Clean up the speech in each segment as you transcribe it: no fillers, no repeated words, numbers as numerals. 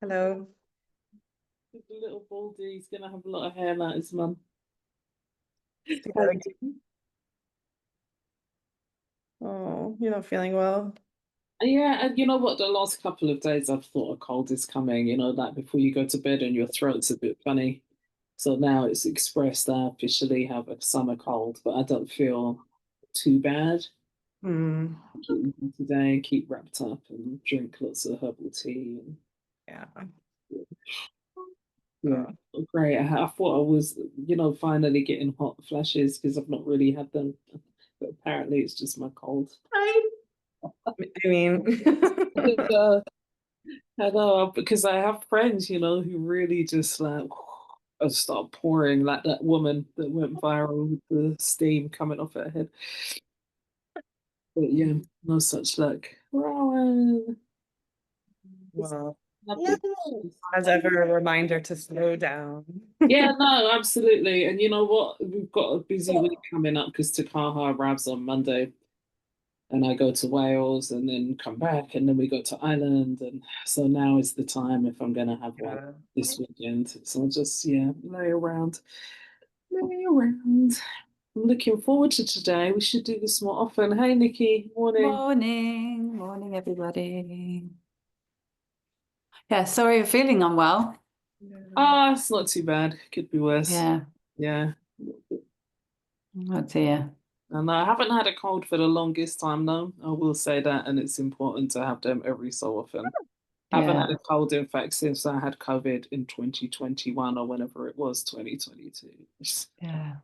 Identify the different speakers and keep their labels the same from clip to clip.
Speaker 1: Hello.
Speaker 2: The little baldy, he's gonna have a lot of hair like his mum.
Speaker 1: See that again? Oh, you're not feeling well.
Speaker 2: Yeah, and you know what? The last couple of days I've thought a cold is coming, like before you go to bed and your throat's a bit funny. So now it's expressed I officially have a summer cold, but I don't feel too bad.
Speaker 1: Hmm.
Speaker 2: Keep moving today and keep wrapped up and drink lots of herbal tea and
Speaker 1: Yeah.
Speaker 2: yeah.
Speaker 1: Oh.
Speaker 2: Great. I thought I was, finally getting hot flashes because I've not really had them. But apparently it's just my cold.
Speaker 1: I mean,
Speaker 2: Uh, I know because I have friends, who really just like start pouring like that woman that went viral with the steam coming off her head. But yeah, no such luck. Rowan, it's
Speaker 1: well,
Speaker 2: lovely.
Speaker 1: as ever, a reminder to slow down.
Speaker 2: Yeah, no, absolutely. And you know what? We've got a busy week coming up because Takaha arrives on Monday and I go to Wales and then come back and then we go to Ireland. And so now is the time if I'm going to have one
Speaker 1: Yeah.
Speaker 2: this weekend. So I'll just, yeah, lay around. Lay around. I'm looking forward to today. We should do this more often. Hey, Nikki. Morning.
Speaker 3: Morning, morning, everybody. Yeah, sorry you're feeling unwell.
Speaker 2: Ah, it's not too bad. Could be worse.
Speaker 3: Yeah,
Speaker 2: Yeah.
Speaker 3: oh dear.
Speaker 2: And I haven't had a cold for the longest time, though. I will say that. And it's important to have them every so often. I haven't had
Speaker 3: Yeah,
Speaker 2: a cold, in fact, since I had COVID in 2021 or whenever it was, 2022.
Speaker 3: yeah.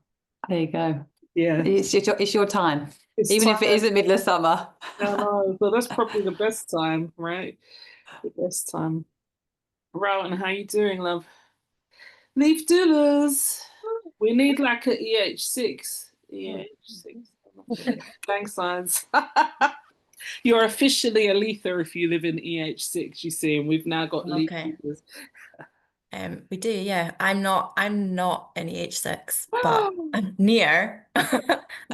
Speaker 3: There you go.
Speaker 2: Yeah,
Speaker 3: It's your time,
Speaker 2: it's
Speaker 3: even if it
Speaker 2: time.
Speaker 3: isn't middle of summer.
Speaker 2: I know. So that's probably the best time, right? The best time. Rowan, how you doing, love? Leaf doulas. We need like a EH6. EH6. Gang signs. You're officially a lether if you live in EH6, you see, and we've now got leaf
Speaker 4: Okay.
Speaker 2: doulas.
Speaker 4: We do, yeah. I'm not any H6, but I'm near.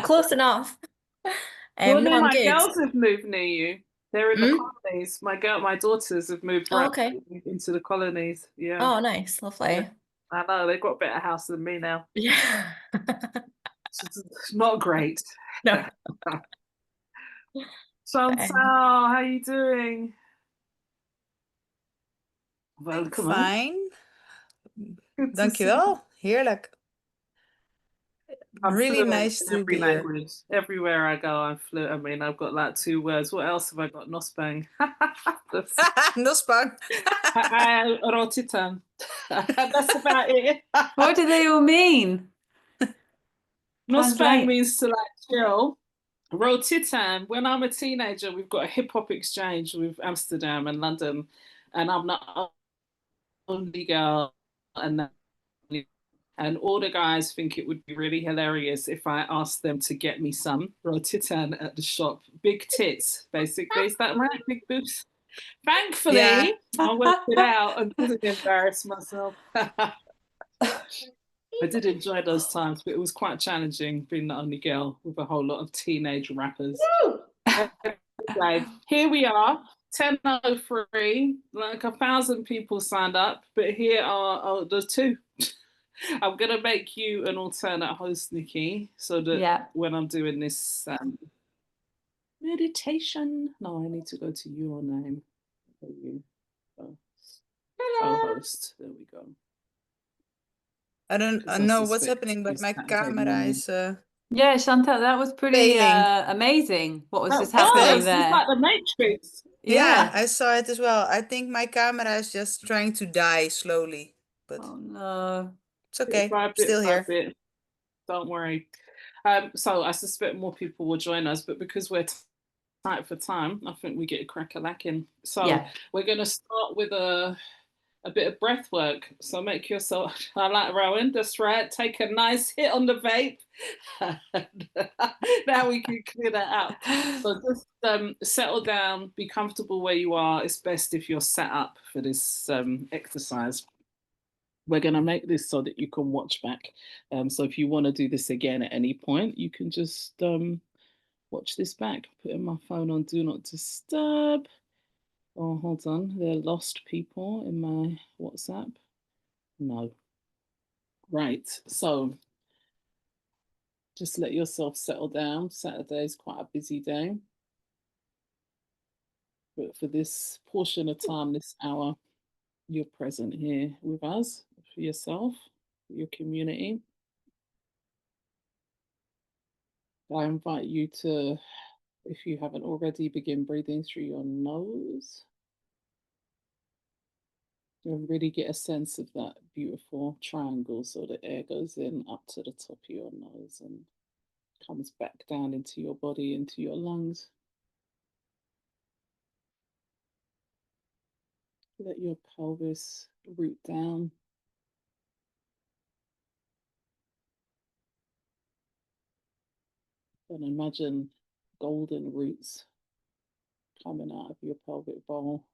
Speaker 4: Close enough.
Speaker 2: Well,
Speaker 4: No,
Speaker 2: no,
Speaker 4: I'm
Speaker 2: my
Speaker 4: good.
Speaker 2: girls have moved near you. They're in the
Speaker 4: Hmm?
Speaker 2: colonies. My daughters have moved
Speaker 4: Oh,
Speaker 2: right
Speaker 4: okay.
Speaker 2: into the colonies. Yeah,
Speaker 4: Oh, nice,
Speaker 2: yeah.
Speaker 4: lovely.
Speaker 2: I know they've got a better house than me now.
Speaker 4: Yeah.
Speaker 2: It's not great.
Speaker 4: No. But,
Speaker 2: Chantal, how you doing?
Speaker 5: I'm
Speaker 2: Welcome.
Speaker 5: fine.
Speaker 2: Good to see you.
Speaker 5: Dankjewel. Heerlijk.
Speaker 2: I'm
Speaker 5: Really
Speaker 2: fluent
Speaker 5: nice
Speaker 2: in
Speaker 5: to
Speaker 2: every
Speaker 5: be here.
Speaker 2: language. Everywhere I go, I'm fluent. I mean, I've got like 2 words. What else have I got? Nosbang. That's
Speaker 5: Nospang.
Speaker 2: Rotitan. That's about it.
Speaker 3: What do they all mean?
Speaker 2: Nosbang
Speaker 3: Translate.
Speaker 2: means to like chill. Rotitan, when I'm a teenager, we've got a hip hop exchange with Amsterdam and London, and I'm the only girl, and all the guys think it would be really hilarious if I asked them to get me some Rotitan at the shop. Big tits, basically. Is that right? Big boobs?
Speaker 5: Yeah.
Speaker 2: Thankfully, I worked it out and didn't embarrass myself. I did enjoy those times, but it was quite challenging being the only girl with a whole lot of teenage rappers. Anyway, here we are, 10:03. Like 1,000 people signed up, but here are the two. I'm gonna make you an alternate host, Nikki, so that
Speaker 3: Yeah.
Speaker 2: when I'm doing this meditation, no, I need to go to your name. You co-host. There we go.
Speaker 5: I
Speaker 2: Because I
Speaker 5: know what's
Speaker 2: suspect
Speaker 5: happening, but
Speaker 2: this
Speaker 5: my
Speaker 2: cat is over
Speaker 5: camera
Speaker 2: me.
Speaker 5: is
Speaker 3: Yeah, Chantal, that was pretty
Speaker 5: failing.
Speaker 3: amazing. What was
Speaker 2: That
Speaker 3: just
Speaker 5: Is
Speaker 3: happening
Speaker 2: was.
Speaker 5: it?
Speaker 2: It's
Speaker 3: there?
Speaker 2: like the Matrix.
Speaker 5: Yeah,
Speaker 3: Yeah.
Speaker 5: I saw it as well. I think my camera is just trying to die slowly, but
Speaker 3: Oh no.
Speaker 5: it's
Speaker 2: Bit
Speaker 5: okay.
Speaker 2: by bit
Speaker 5: Still
Speaker 2: by
Speaker 5: here.
Speaker 2: bit. Don't worry. So I suspect more people will join us, but because we're tight for time, I think we get a crack a lacking. So
Speaker 3: Yeah.
Speaker 2: we're going to start with a bit of breath work. So make yourself, I like Rowan, that's right. Take a nice hit on the vape. Now we can clear that out. So just settle down, be comfortable where you are. It's best if you're set up for this exercise. We're going to make this so that you can watch back. So if you want to do this again at any point, you can just watch this back. Putting my phone on Do Not Disturb. Oh, hold on. There are lost people in my WhatsApp. No. Right. So just let yourself settle down. Saturday is quite a busy day. But for this portion of time, this hour, you're present here with us, for yourself, for your community. I invite you to, if you haven't already, begin breathing through your nose. And really get a sense of that beautiful triangle. So the air goes in up to the top of your nose and comes back down into your body, into your lungs. Let your pelvis root down. And imagine golden roots coming out of your pelvic bowl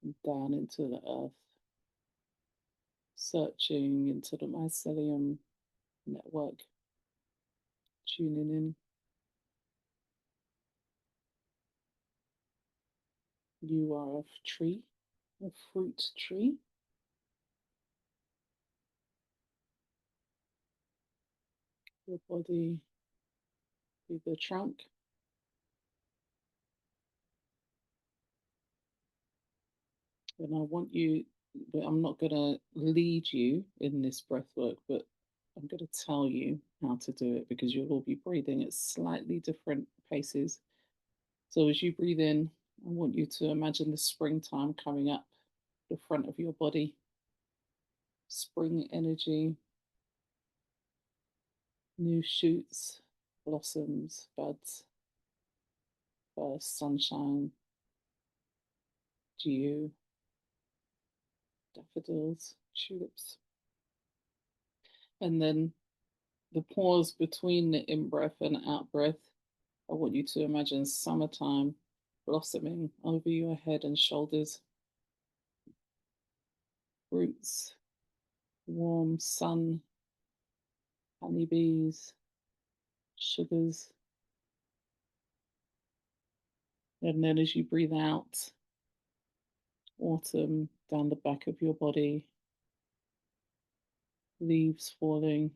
Speaker 2: and down into the earth, searching into the mycelium network, tuning in. You are a tree, a fruit tree. Your body be the trunk. And I want you, but I'm not going to lead you in this breath work, but I'm going to tell you how to do it because you'll all be breathing at slightly different paces. So as you breathe in, I want you to imagine the springtime coming up the front of your body. Spring energy, new shoots, blossoms, buds, first sunshine, dew, daffodils, tulips. And then the pause between the in-breath and out-breath, I want you to imagine summertime blossoming over your head and shoulders. Roots, warm sun, honeybees, sugars. And then as you breathe out, autumn down the back of your body, leaves falling,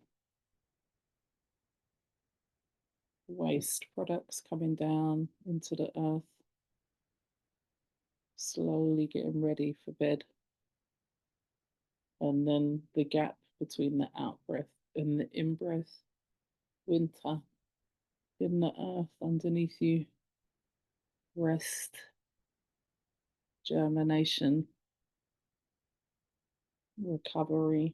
Speaker 2: waste products coming down into the earth, slowly getting ready for bed. And then the gap between the out breath and the in breath, winter in the earth underneath you, rest, germination, recovery,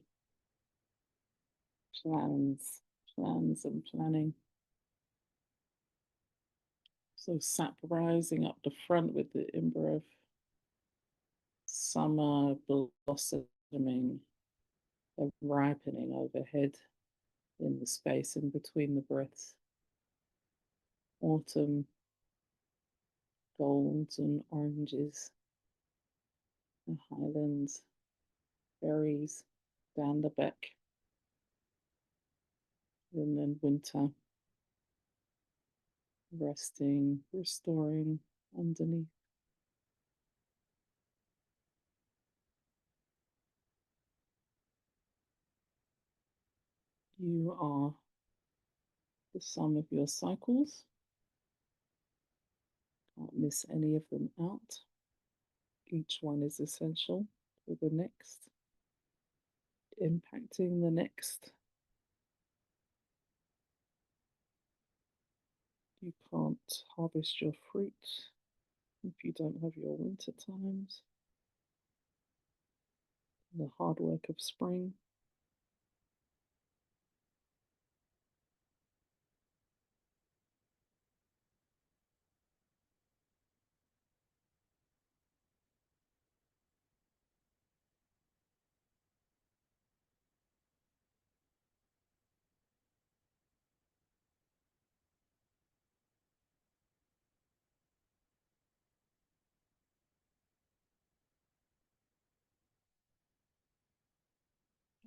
Speaker 2: plans and planning. So sap rising up the front with the in breath, summer blossoming and ripening overhead in the space in between the breaths. Autumn, golds and oranges, the highlands, berries down the back. And then winter, resting, restoring underneath. You are the sum of your cycles. Can't miss any of them out. Each one is essential for the next, impacting the next. You can't harvest your fruit if you don't have your winter times. The hard work of spring.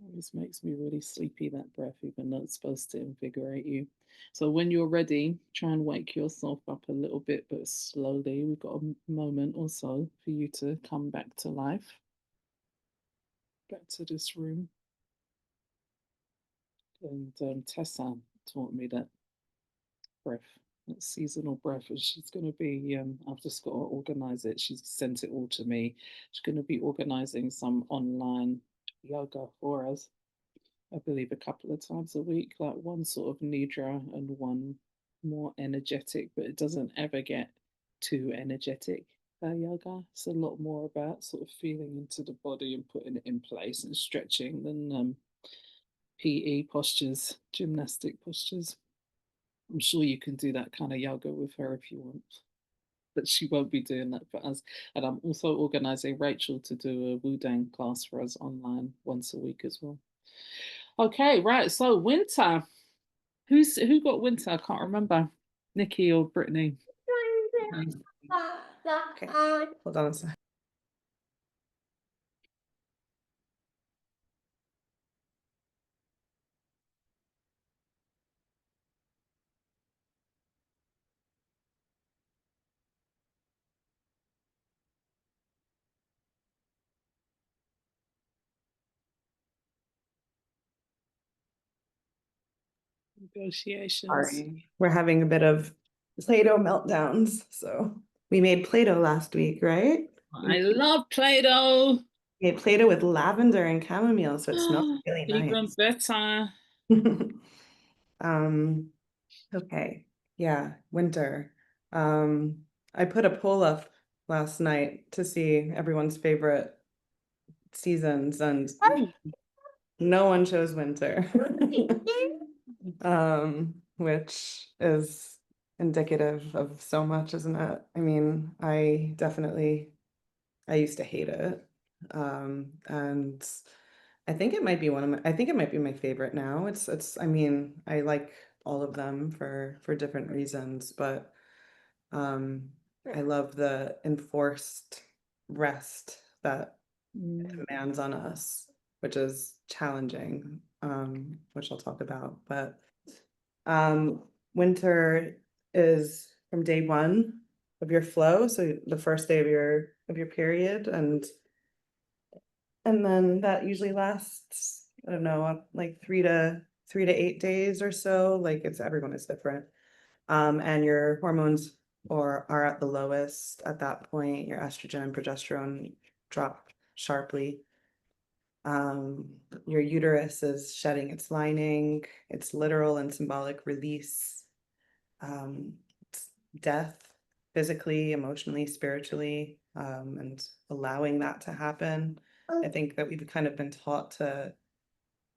Speaker 2: Always makes me really sleepy, that breath, even though it's supposed to invigorate you. So when you're ready, try and wake yourself up a little bit, but slowly. We've got a moment or so for you to come back to life, back to this room. And Tessa taught me that breath, that seasonal breath, and she's going to be, I've just got to organize it. She's sent it all to me. She's going to be organizing some online yoga for us, I believe, a couple of times a week, like one sort of nidra and one more energetic, but it doesn't ever get too energetic. Yoga, it's a lot more about sort of feeling into the body and putting it in place and stretching than PE postures, gymnastic postures. I'm sure you can do that kind of yoga with her if you want, but she won't be doing that for us. And I'm also organizing Rachel to do a Wudang class for us online once a week as well. Okay, right. So winter. Who got winter? I can't remember. Nikki or Brittany?
Speaker 1: Okay, hold on a sec.
Speaker 2: Negotiations.
Speaker 1: Sorry, we're having a bit of Play-Doh meltdowns. So we made Play-Doh last week, right?
Speaker 2: I love Play-Doh.
Speaker 1: We made Play-Doh with lavender and chamomile, so it smells really
Speaker 2: Even
Speaker 1: nice.
Speaker 2: better.
Speaker 1: Okay, yeah, winter. I put a poll up last night to see everyone's favorite seasons, and no one chose winter. Which is indicative of so much, isn't it? I mean, I used to hate it. And I think it might be I think it might be my favorite now. I mean, I like all of them for different reasons, but I love the enforced rest that it demands on us, which is challenging, which I'll talk about. But winter is from day one of your flow, so the first day of your period, and then that usually lasts, I don't know, like 3 to 8 days or so. Like everyone is different. And your hormones are at the lowest at that point. Your estrogen and progesterone drop sharply. Your uterus is shedding its lining, its literal and symbolic release. It's death, physically, emotionally, spiritually, and allowing that to happen. I think that we've kind of been taught to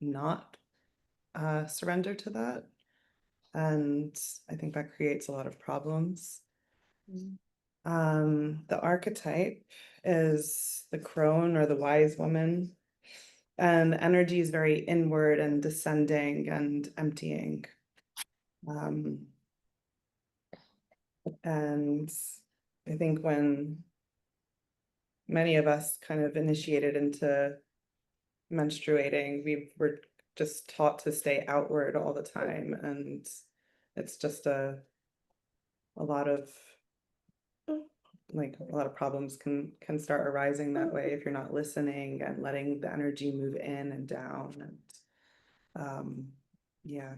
Speaker 1: not surrender to that. And I think that creates a lot of problems. The archetype is the crone or the wise woman. And energy is very inward and descending and emptying. And I think when many of us kind of initiated into menstruating, we were just taught to stay outward all the time. And it's just a lot of problems can start arising that way if you're not listening and letting the energy move in and down. And yeah.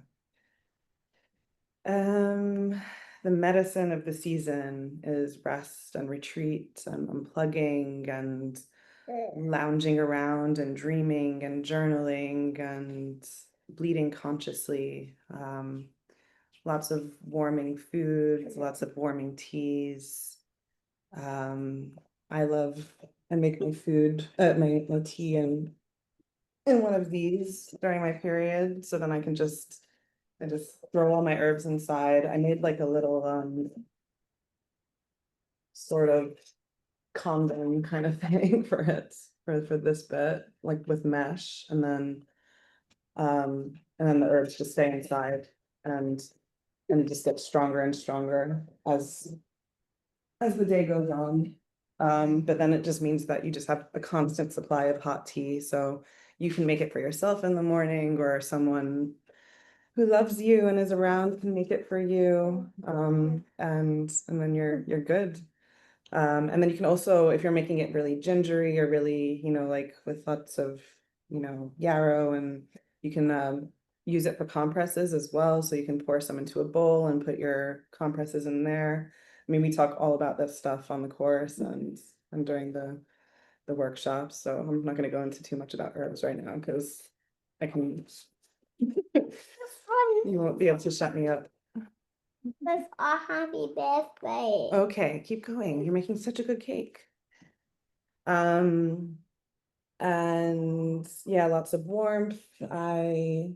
Speaker 1: The medicine of the season is rest and retreat and unplugging and lounging around and dreaming and journaling and bleeding consciously. Lots of warming foods, lots of warming teas. I love and make my food, my tea in one of these during my period, so then I just throw all my herbs inside. I made like a little sort of condom kind of thing for it for this bit, like with mesh, and then the herbs just stay inside and it just gets stronger and stronger as the day goes on. But then it just means that you just have a constant supply of hot tea. So you can make it for yourself in the morning, or someone who loves you and is around can make it for you. And then you're good. And then you can also, if you're making it really gingery or really, like with lots of, yarrow, and you can use it for compresses as well. So you can pour some into a bowl and put your compresses in there. I mean, we talk all about this stuff on the course and during the workshops. So I'm not going to go into too much about herbs right now because I can, you won't be able to shut me up.
Speaker 6: That's a happy birthday.
Speaker 1: Okay, keep going. You're making such a good cake. And yeah, lots of warmth. I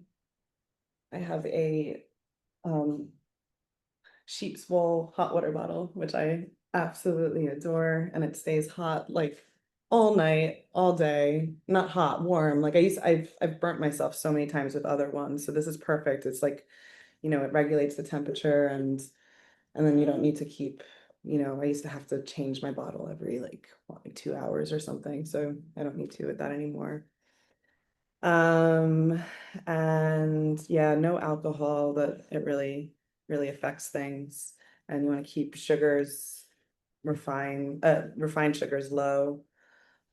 Speaker 1: have a sheep's wool hot water bottle, which I absolutely adore, and it stays hot like all night, all day. Not hot, warm. Like I've burnt myself so many times with other ones, so this is perfect. It's like, it regulates the temperature, and then you don't need to keep, I used to have to change my bottle every like 2 hours or something, so I don't need to with that anymore. And yeah, no alcohol, that it really, really affects things. And you want to keep refined sugars low.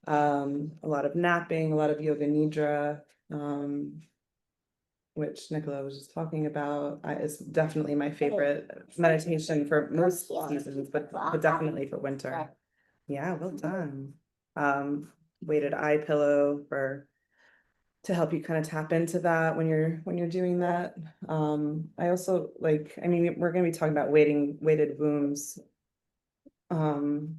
Speaker 1: A lot of napping, a lot of yoga nidra, which Nicola was just talking about, is definitely my favorite meditation for most seasons, but definitely for winter. Yeah, well done. Weighted eye pillow to help you kind of tap into that when you're doing that. I also I mean, we're going to be talking about weighted wombs during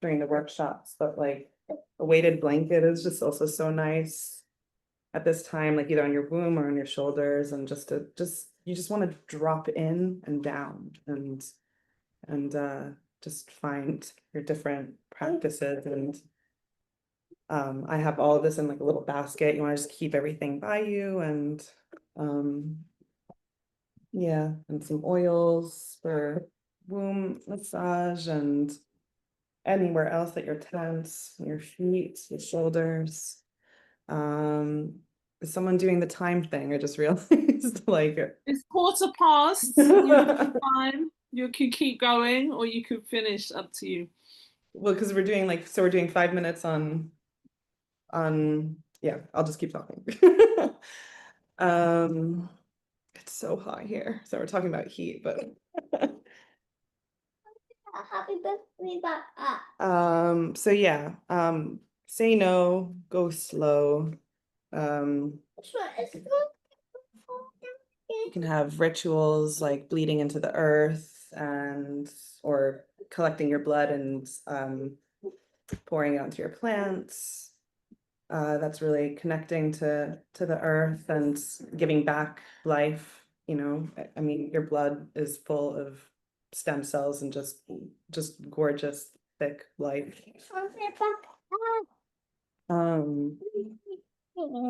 Speaker 1: the workshops, but like a weighted blanket is just also so nice at this time, like either on your womb or on your shoulders, and you just want to drop in and down and just find your different practices. And I have all of this in like a little basket. You want to just keep everything by you, and yeah, and some oils for womb massage and anywhere else that you're tense, your feet, your shoulders. Is someone doing the time thing? I just realized like
Speaker 2: It's quarter past. You fine. You can keep going, or you can finish. Up to you.
Speaker 1: well, because we're doing 5 minutes yeah, I'll just keep talking. It's so hot here, so we're talking about heat, but
Speaker 6: Happy birthday, that
Speaker 1: so yeah, say no, go slow.
Speaker 6: Which one is
Speaker 1: You can have rituals like bleeding into the earth or collecting your blood and pouring it onto your plants. That's really connecting to the earth and giving back life. I mean, your blood is full of stem cells and just gorgeous, thick life.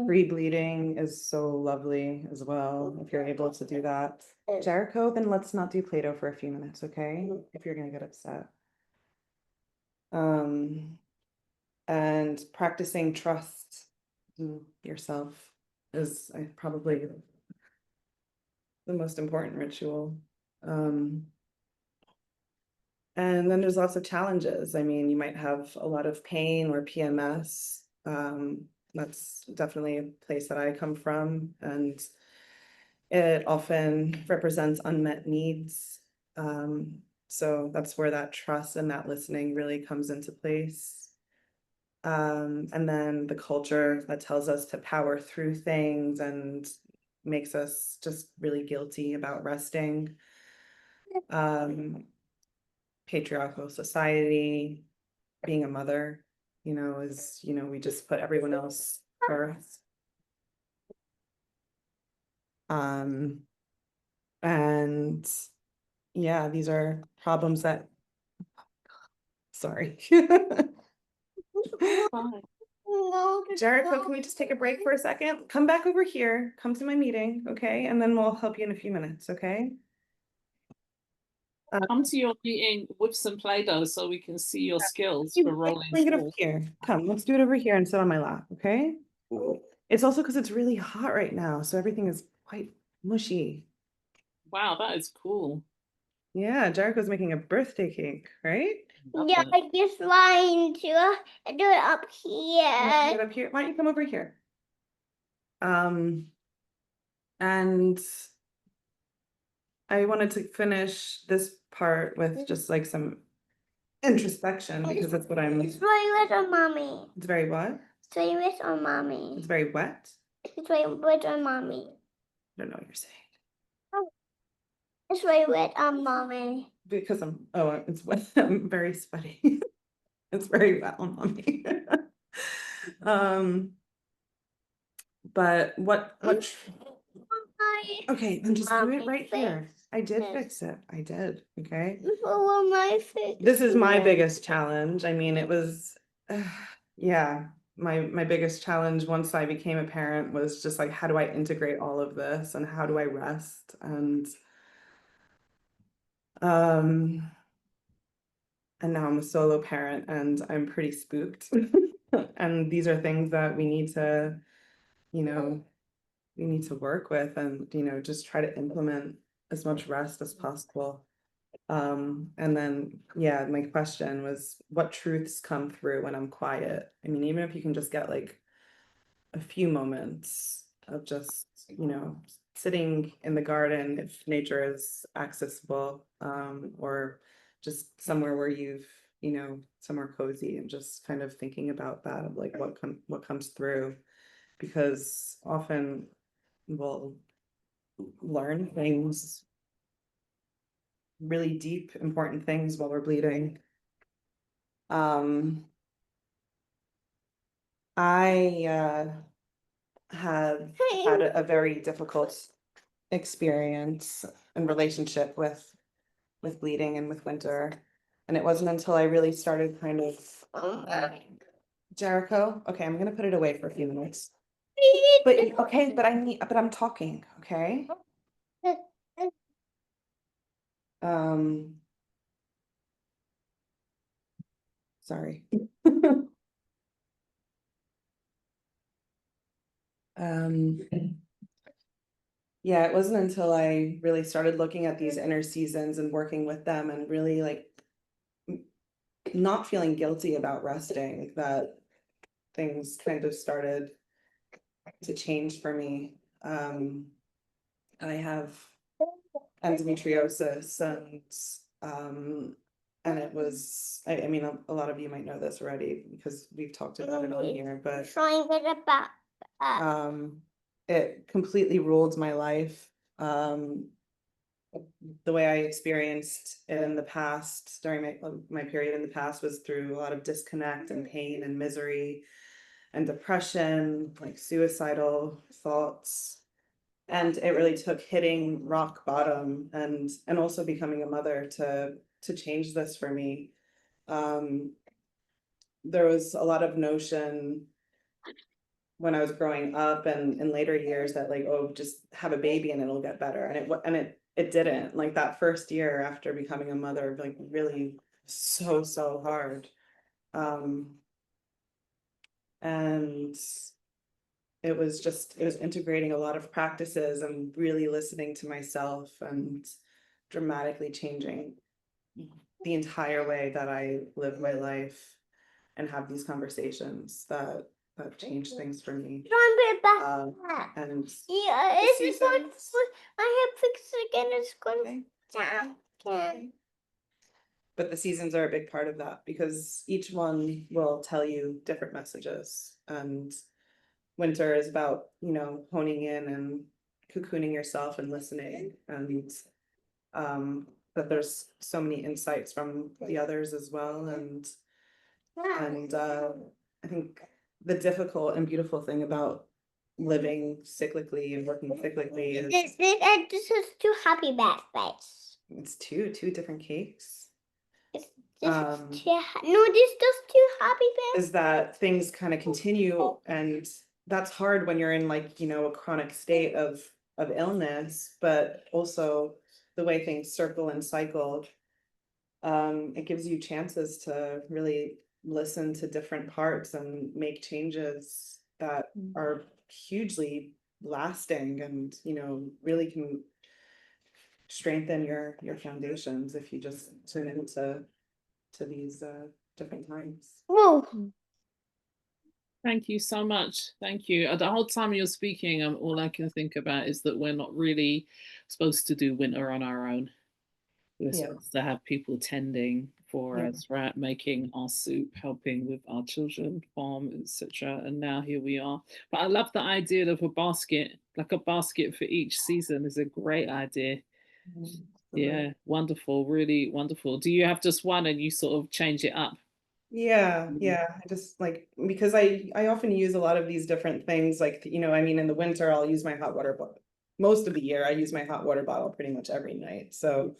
Speaker 1: Free bleeding is so lovely as well, if you're able to do that. Jericho, then let's not do Play-Doh for a few minutes, okay? If you're gonna get upset. And practicing trust in yourself is probably the most important ritual. And then there's lots of challenges. I mean, you might have a lot of pain or PMS. That's definitely a place that I come from, and it often represents unmet needs. So that's where that trust and that listening really comes into place. And then the culture that tells us to power through things and makes us just really guilty about resting. Patriarchal society, being a mother, we just put everyone else first. And yeah, these are problems that, sorry.
Speaker 2: Fine.
Speaker 1: Jericho, can we just take a break for a second? Come back over here, come to my meeting, okay? And then we'll help you in a few minutes, okay?
Speaker 2: Come to your meeting with some Play-Doh so we can see your skills for rolling
Speaker 1: Bring it over
Speaker 2: ball.
Speaker 1: here. Come, let's do it over here and sit on my lap, okay? It's also because it's really hot right now, so everything is quite mushy.
Speaker 2: Wow, that is cool.
Speaker 1: Yeah, Jericho's making a birthday cake, right?
Speaker 2: Love
Speaker 6: Yeah,
Speaker 2: it.
Speaker 6: I just trying to do it up
Speaker 1: Put it
Speaker 6: here.
Speaker 1: up here. Why don't you come over here? And I wanted to finish this part with just like some introspection because that's what I'm.
Speaker 6: It's very wet on mommy.
Speaker 1: It's very what?
Speaker 6: It's very wet on mommy.
Speaker 1: It's very wet.
Speaker 6: It's very wet on mommy.
Speaker 1: I don't know what you're saying.
Speaker 6: It's very wet on mommy.
Speaker 1: Because it's wet. I'm very sweaty. It's very wet on mommy. But what okay, then just do it right here. I did fix it. I did. Okay. This is my biggest challenge. I mean, it was yeah, my biggest challenge once I became a parent was just like, how do I integrate all of this and how do I rest? And now I'm a solo parent and I'm pretty spooked. And these are things that we need to, you know, we need to work with and, just try to implement as much rest as possible. And then, yeah, my question was what truths come through when I'm quiet? I mean, even if you can just get like a few moments of just, sitting in the garden if nature is accessible, or just somewhere where somewhere cozy and just kind of thinking about that, of like what comes through, because often we'll learn things, really deep, important things while we're bleeding. I have had a very difficult experience and relationship with bleeding and with winter. And it wasn't until I really started kind of Jericho, okay, I'm gonna put it away for a few minutes. But okay, but I'm talking, okay? Sorry. Um, yeah, it wasn't until I really started looking at these inner seasons and working with them and really like not feeling guilty about resting that things kind of started to change for me. I have endometriosis and it was, I mean, a lot of you might know this already because we've talked about it on here, but
Speaker 6: Trying to get it back.
Speaker 1: it completely ruled my life. The way I experienced it in the past during my period in the past was through a lot of disconnect and pain and misery and depression, like suicidal thoughts. And it really took hitting rock bottom and also becoming a mother to change this for me. There was a lot of notion when I was growing up and in later years that like, oh, just have a baby and it'll get better. And it didn't. Like that first year after becoming a mother, like really so hard. And it was integrating a lot of practices and really listening to myself and dramatically changing the entire way that I live my life and have these conversations that change things for me.
Speaker 6: Trying to get it back.
Speaker 1: And
Speaker 6: Yeah, it's going. I have fixed it again. It's going down. Okay.
Speaker 1: but the seasons are a big part of that because each one will tell you different messages. And winter is about, honing in and cocooning yourself and listening. And but there's so many insights from the others as well. And I think the difficult and beautiful thing about living cyclically and working cyclically is
Speaker 6: This is two happy birthdays.
Speaker 1: it's two different cakes.
Speaker 6: This
Speaker 1: Um,
Speaker 6: is no, this just two happy birthdays.
Speaker 1: Is that things kind of continue, and that's hard when you're in like, a chronic state of illness, but also the way things circle and cycle. It gives you chances to really listen to different parts and make changes that are hugely lasting and, really can strengthen your foundations if you just tune into these different times.
Speaker 6: Whoa.
Speaker 2: Thank you so much. Thank you. The whole time you're speaking, all I can think about is that we're not really supposed to do winter on our own. We're
Speaker 1: Yeah.
Speaker 2: supposed to have people tending for
Speaker 1: Yeah.
Speaker 2: us, right? Making our soup, helping with our children, farm, etc. And now here we are. But I love the idea of a basket, like a basket for each season is a great idea. Yeah, wonderful, really wonderful. Do you have just one and you sort of change it up?
Speaker 1: Yeah, I just like, because I often use a lot of these different things, like, I mean, in the winter I'll use my hot water bottle. Most of the year I use my hot water bottle pretty much every night. So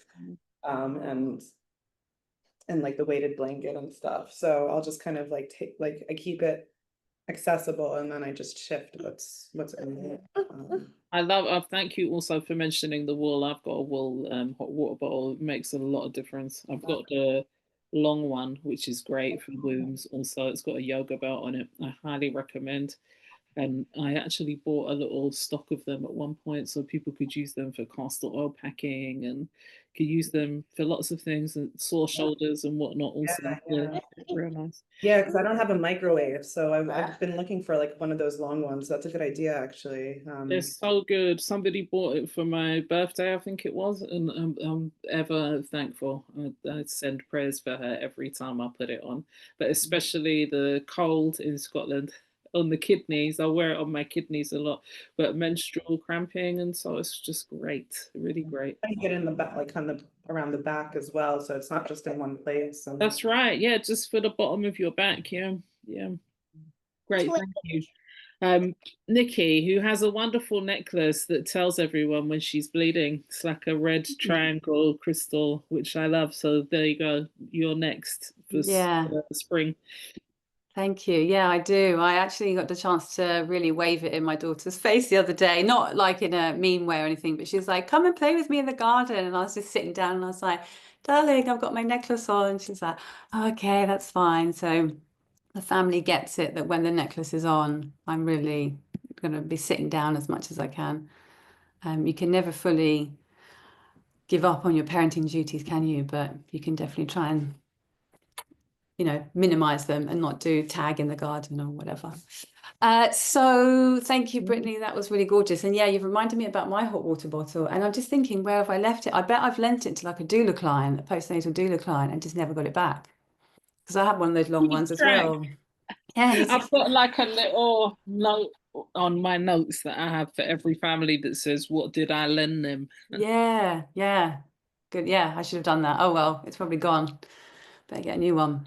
Speaker 1: and like the weighted blanket and stuff. So I'll just kind of like I keep it accessible, and then I just shift what's in it.
Speaker 2: I love. Thank you also for mentioning the wool. I've got a wool hot water bottle. It makes a lot of difference. I've got the long one, which is great for wounds. Also, it's got a yoga belt on it. I highly recommend. And I actually bought a little stock of them at one point so people could use them for castor oil packing and could use them for lots of things and sore shoulders and whatnot also.
Speaker 1: Yeah.
Speaker 2: Real nice.
Speaker 1: Yeah, because I don't have a microwave, so I've been looking for like one of those long ones. That's a good idea, actually.
Speaker 2: They're so good. Somebody bought it for my birthday, I think it was, and I'm ever thankful. I send prayers for her every time I put it on, but especially the cold in Scotland on the kidneys. I wear it on my kidneys a lot, but menstrual cramping, and so it's just great, really great.
Speaker 1: I get in the back, like around the back as well, so it's not just in one place.
Speaker 2: That's right. Yeah, just for the bottom of your back. Yeah, yeah. Great, thank you. Nikki, who has a wonderful necklace that tells everyone when she's bleeding. It's like a red triangle crystal, which I love. So there you go. You're next for spring.
Speaker 3: Thank you. Yeah, I do. I actually got the chance to really wave it in my daughter's face the other day, not like in a mean way or anything, but she was like, come and play with me in the garden. And I was just sitting down and I was like, darling, I've got my necklace on. And she's like, okay, that's fine. So the family gets it that when the necklace is on, I'm really going to be sitting down as much as I can. You can never fully give up on your parenting duties, can you? But you can definitely try and minimize them and not do tag in the garden or whatever. So thank you, Brittany. That was really gorgeous. And yeah, you've reminded me about my hot water bottle. And I'm just thinking, where have I left it? I bet I've lent it to like a doula client, a postnatal doula client, and just never got it back. Because I have one of those long ones as well. Yeah,
Speaker 2: I've got like a little note on my notes that I have for every family that says, what did I lend them?
Speaker 3: Yeah, good. Yeah, I should have done that. Oh well, it's probably gone. Better get a new one.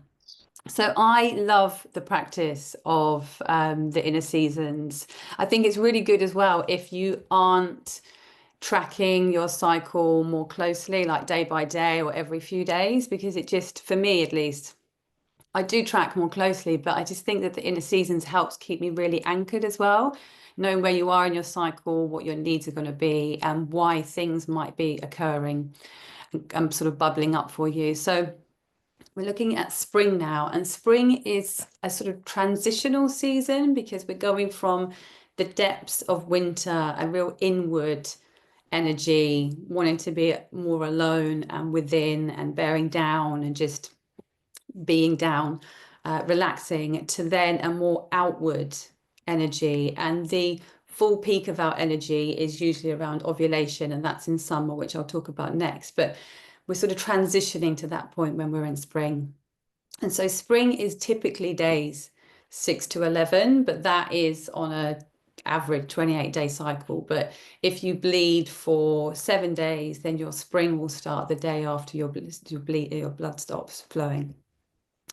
Speaker 3: So I love the practice of the inner seasons. I think it's really good as well if you aren't tracking your cycle more closely, like day by day or every few days, because it just, for me at least, I do track more closely, but I just think that the inner seasons helps keep me really anchored as well, knowing where you are in your cycle, what your needs are going to be, and why things might be occurring and sort of bubbling up for you. So we're looking at spring now, and spring is a sort of transitional season because we're going from the depths of winter, a real inward energy, wanting to be more alone and within and bearing down and just being down, relaxing, to then a more outward energy. And the full peak of our energy is usually around ovulation, and that's in summer, which I'll talk about next. But we're sort of transitioning to that point when we're in spring. And so spring is typically days 6 to 11, but that is on a average 28-day cycle. But if you bleed for 7 days, then your spring will start the day after your blood stops flowing.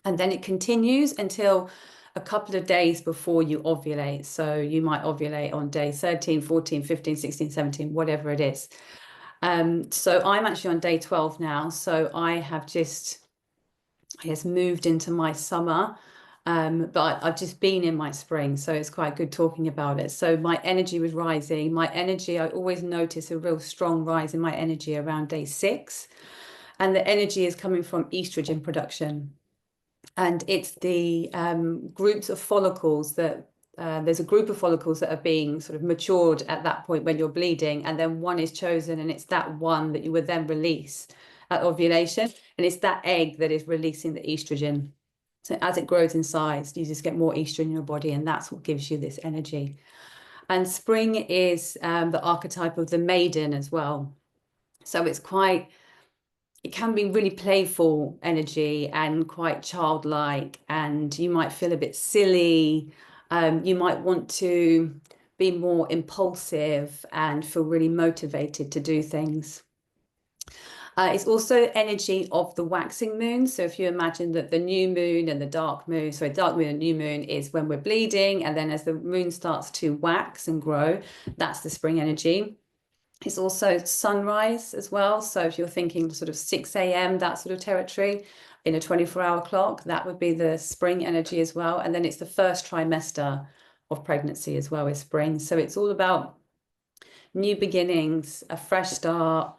Speaker 3: And then it continues until a couple of days before you ovulate. So you might ovulate on day 13, 14, 15, 16, 17, whatever it is. So I'm actually on day 12 now. So I have just, I guess, moved into my summer. But I've just been in my spring, so it's quite good talking about it. So my energy was rising. My energy, I always notice a real strong rise in my energy around day 6. And the energy is coming from estrogen production. And it's the groups of follicles that there's a group of follicles that are being sort of matured at that point when you're bleeding, and then one is chosen, and it's that one that you would then release at ovulation, and it's that egg that is releasing the estrogen. So as it grows in size, you just get more estrogen in your body, and that's what gives you this energy. And spring is the archetype of the maiden as well. So it's quite, it can be really playful energy and quite childlike, and you might feel a bit silly. You might want to be more impulsive and feel really motivated to do things. It's also energy of the waxing moon. So if you imagine that the new moon and the dark moon, sorry, dark moon and new moon is when we're bleeding, and then as the moon starts to wax and grow, that's the spring energy. It's also sunrise as well. So if you're thinking sort of 6 a.m., that sort of territory in a 24-hour clock, that would be the spring energy as well. And then it's the first trimester of pregnancy as well as spring. So it's all about new beginnings, a fresh start,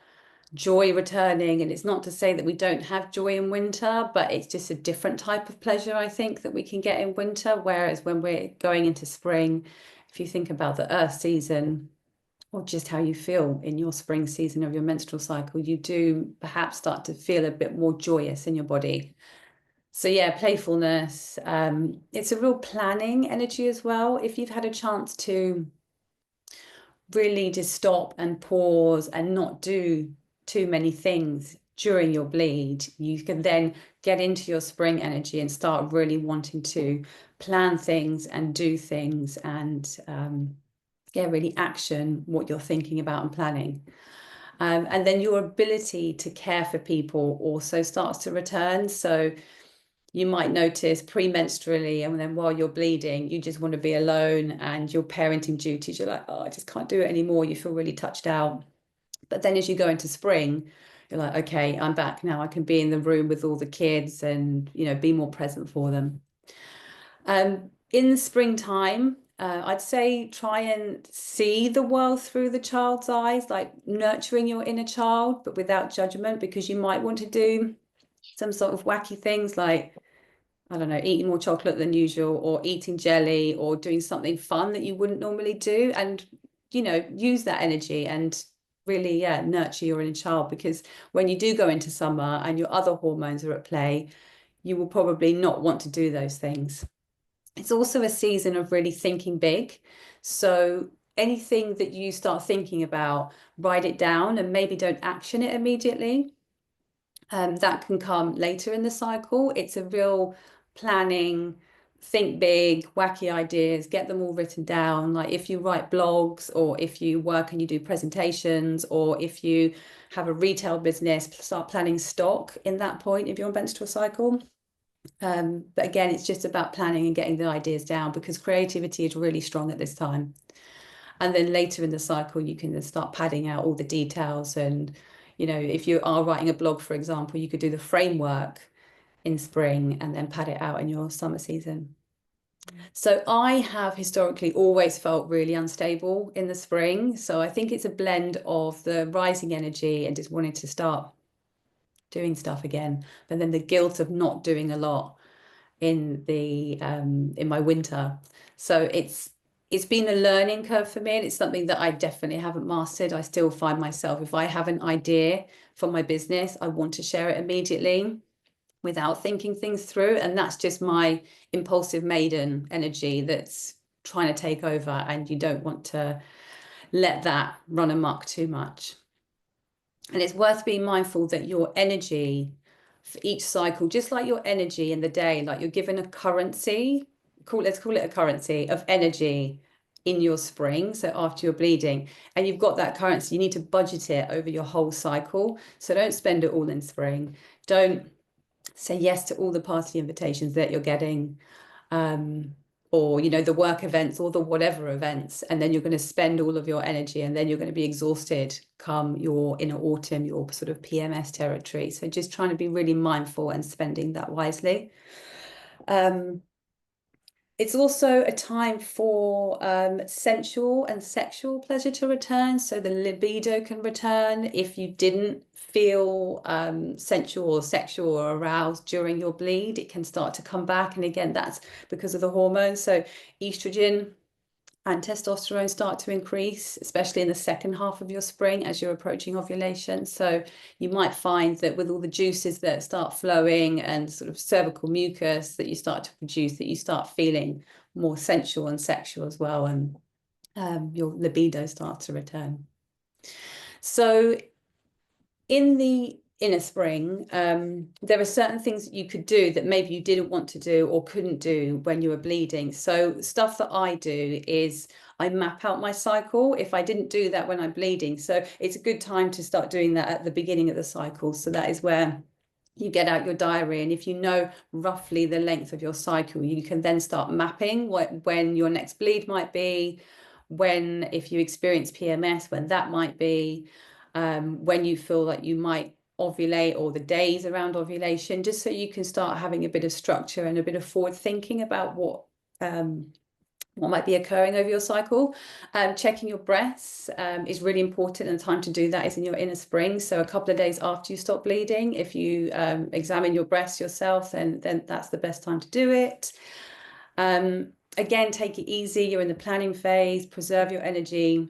Speaker 3: joy returning. And it's not to say that we don't have joy in winter, but it's just a different type of pleasure, I think, that we can get in winter. Whereas when we're going into spring, if you think about the earth season, or just how you feel in your spring season of your menstrual cycle, you do perhaps start to feel a bit more joyous in your body. So yeah, playfulness. It's a real planning energy as well. If you've had a chance to really just stop and pause and not do too many things during your bleed, you can then get into your spring energy and start really wanting to plan things and do things and yeah, really action what you're thinking about and planning. And then your ability to care for people also starts to return. So you might notice premenstrually, and then while you're bleeding, you just want to be alone, and your parenting duties, you're like, oh, I just can't do it anymore. You feel really touched out. But then as you go into spring, you're like, okay, I'm back now. I can be in the room with all the kids and, you know, be more present for them. In the springtime, I'd say try and see the world through the child's eyes, like nurturing your inner child, but without judgment, because you might want to do some sort of wacky things like, I don't know, eating more chocolate than usual, or eating jelly, or doing something fun that you wouldn't normally do. And, you know, use that energy and really, yeah, nurture your inner child, because when you do go into summer and your other hormones are at play, you will probably not want to do those things. It's also a season of really thinking big. So anything that you start thinking about, write it down and maybe don't action it immediately. That can come later in the cycle. It's a real planning, think big, wacky ideas, get them all written down. Like if you write blogs, or if you work and you do presentations, or if you have a retail business, start planning stock in that point of your menstrual cycle. But again, it's just about planning and getting the ideas down, because creativity is really strong at this time. And then later in the cycle, you can then start padding out all the details. And, you know, if you are writing a blog, for example, you could do the framework in spring and then pad it out in your summer season. So I have historically always felt really unstable in the spring. So I think it's a blend of the rising energy and just wanting to start doing stuff again, but then the guilt of not doing a lot in the in my winter. So it's been a learning curve for me, and it's something that I definitely haven't mastered. I still find myself, if I have an idea for my business, I want to share it immediately without thinking things through, and that's just my impulsive maiden energy that's trying to take over, and you don't want to let that run amok too much. And it's worth being mindful that your energy for each cycle, just like your energy in the day, like you're given a currency, let's call it a currency of energy in your spring. So after you're bleeding, and you've got that currency, you need to budget it over your whole cycle. So don't spend it all in spring. Don't say yes to all the party invitations that you're getting. Or, you know, the work events or the whatever events, and then you're going to spend all of your energy, and then you're going to be exhausted come your inner autumn, your sort of PMS territory. So just trying to be really mindful and spending that wisely. It's also a time for sensual and sexual pleasure to return. So the libido can return. If you didn't feel sensual or sexual or aroused during your bleed, it can start to come back. And again, that's because of the hormones. So estrogen and testosterone start to increase, especially in the second half of your spring as you're approaching ovulation. So you might find that with all the juices that start flowing and sort of cervical mucus that you start to produce, that you start feeling more sensual and sexual as well, and your libido starts to return. So in the inner spring, there are certain things that you could do that maybe you didn't want to do or couldn't do when you were bleeding. So stuff that I do is I map out my cycle if I didn't do that when I'm bleeding. So it's a good time to start doing that at the beginning of the cycle. So that is where you get out your diary, and if you know roughly the length of your cycle, you can then start mapping when your next bleed might be, when, if you experience PMS, when that might be, when you feel like you might ovulate, or the days around ovulation, just so you can start having a bit of structure and a bit of forward thinking about what might be occurring over your cycle. Checking your breaths is really important, and the time to do that is in your inner spring. So a couple of days after you stop bleeding, if you examine your breasts yourself, then that's the best time to do it. Again, take it easy. You're in the planning phase. Preserve your energy.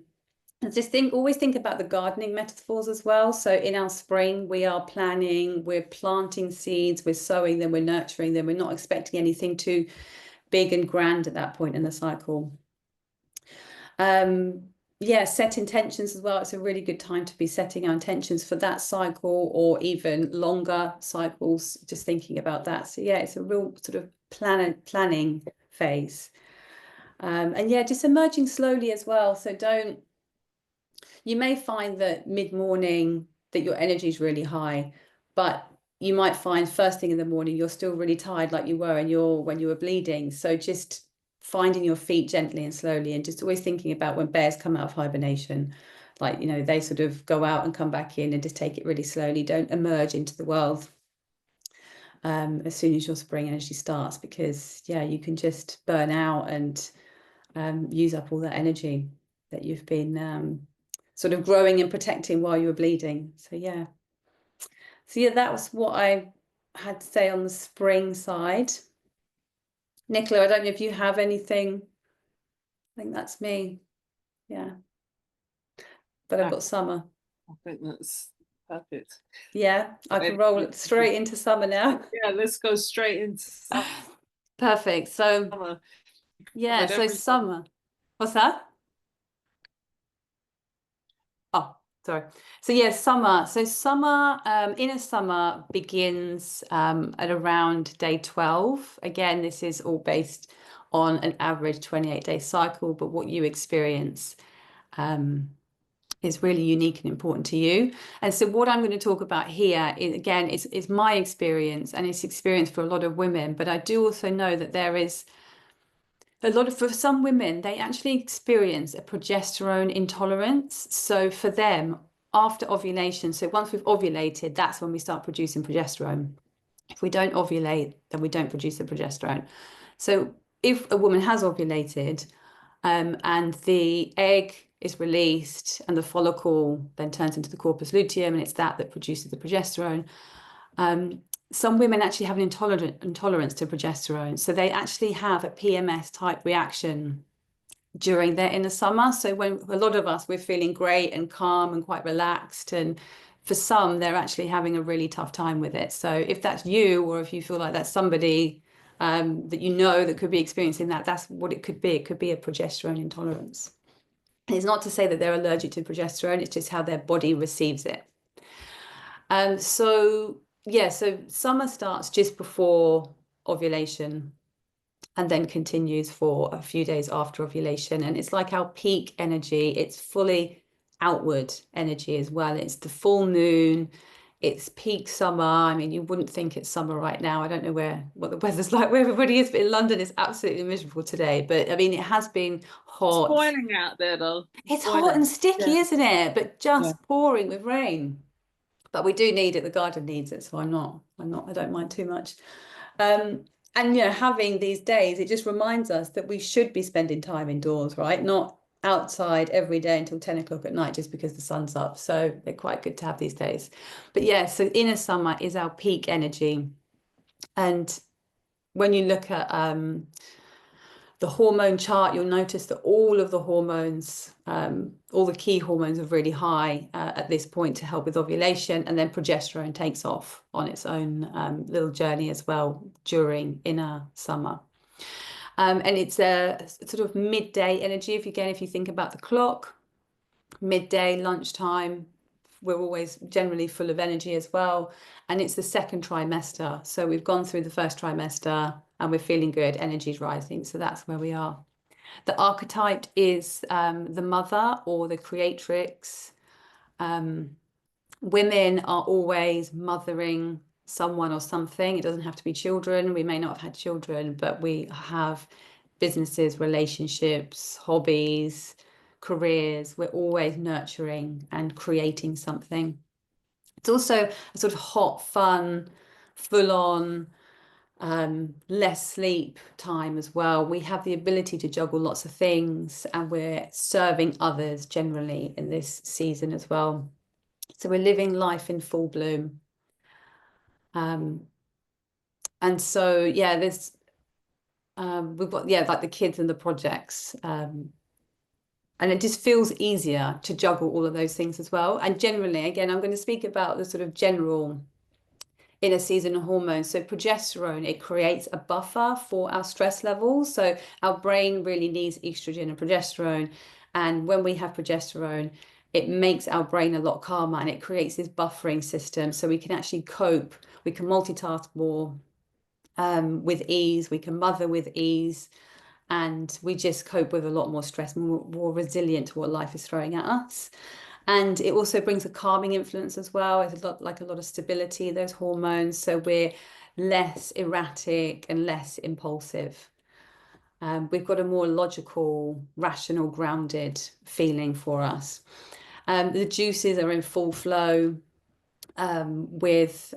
Speaker 3: And just always think about the gardening metaphors as well. So in our spring, we are planning, we're planting seeds, we're sowing them, we're nurturing them. We're not expecting anything too big and grand at that point in the cycle. Yeah, set intentions as well. It's a really good time to be setting our intentions for that cycle, or even longer cycles, just thinking about that. So yeah, it's a real sort of planning phase. And yeah, just emerging slowly as well. So you may find that mid-morning that your energy is really high, but you might find first thing in the morning you're still really tired like you were when you were bleeding. So just finding your feet gently and slowly, and just always thinking about when bears come out of hibernation, like, you know, they sort of go out and come back in, and just take it really slowly. Don't emerge into the world as soon as your spring energy starts, because yeah, you can just burn out and use up all that energy that you've been sort of growing and protecting while you were bleeding. So yeah, that was what I had to say on the spring side. Nicola, I don't know if you have anything. I think that's me. Yeah, but I've got summer.
Speaker 2: I think that's perfect.
Speaker 3: Yeah, I can roll it straight into summer now.
Speaker 2: Yeah, let's go straight into summer.
Speaker 3: Perfect. So yeah, so summer. What's that? Oh, sorry. So yeah, summer. So summer, inner summer begins at around day 12. Again, this is all based on an average 28-day cycle, but what you experience is really unique and important to you. And so what I'm going to talk about here is, again, is my experience, and it's experience for a lot of women. But I do also know that there is for some women, they actually experience a progesterone intolerance. So for them, after ovulation, so once we've ovulated, that's when we start producing progesterone. If we don't ovulate, then we don't produce the progesterone. So if a woman has ovulated, and the egg is released and the follicle then turns into the corpus luteum, and it's that produces the progesterone, some women actually have an intolerance to progesterone. So they actually have a PMS type reaction during their inner summer. So when a lot of us, we're feeling great and calm and quite relaxed, and for some, they're actually having a really tough time with it. So if that's you, or if you feel like that's somebody that you know that could be experiencing that, that's what it could be. It could be a progesterone intolerance. It's not to say that they're allergic to progesterone, it's just how their body receives it. So summer starts just before ovulation and then continues for a few days after ovulation. And it's like our peak energy. It's fully outward energy as well. It's the full moon. It's peak summer. I mean, you wouldn't think it's summer right now. I don't know what the weather's like where everybody is, but in London it's absolutely miserable today. But I mean, it has been hot.
Speaker 2: It's boiling out there though.
Speaker 3: It's hot and sticky, isn't it? But just pouring with rain. But we do need it. The garden needs it, so I don't mind too much. And you know, having these days, it just reminds us that we should be spending time indoors, right? Not outside every day until 10 o'clock at night just because the sun's up. So they're quite good to have these days. But yeah, so inner summer is our peak energy. And when you look at the hormone chart, you'll notice that all of the hormones, all the key hormones are really high at this point to help with ovulation, and then progesterone takes off on its own little journey as well during inner summer. And it's a sort of midday energy. If you think about the clock, midday, lunchtime, we're always generally full of energy as well. And it's the second trimester. So we've gone through the first trimester and we're feeling good, energy's rising. So that's where we are. The archetype is the mother or the creatrix. Women are always mothering someone or something. It doesn't have to be children. We may not have had children, but we have businesses, relationships, hobbies, careers. We're always nurturing and creating something. It's also a sort of hot, fun, full-on, less sleep time as well. We have the ability to juggle lots of things, and we're serving others generally in this season as well. So we're living life in full bloom. And so, yeah, there's we've got, yeah, like the kids and the projects. And it just feels easier to juggle all of those things as well. And generally, again, I'm going to speak about the sort of general inner season hormones. So progesterone, it creates a buffer for our stress levels. So our brain really needs estrogen and progesterone. And when we have progesterone, it makes our brain a lot calmer, and it creates this buffering system so we can actually cope. We can multitask more with ease. We can mother with ease. And we just cope with a lot more stress, more resilient to what life is throwing at us. And it also brings a calming influence as well. It's a lot of stability, those hormones. So we're less erratic and less impulsive. We've got a more logical, rational, grounded feeling for us. The juices are in full flow with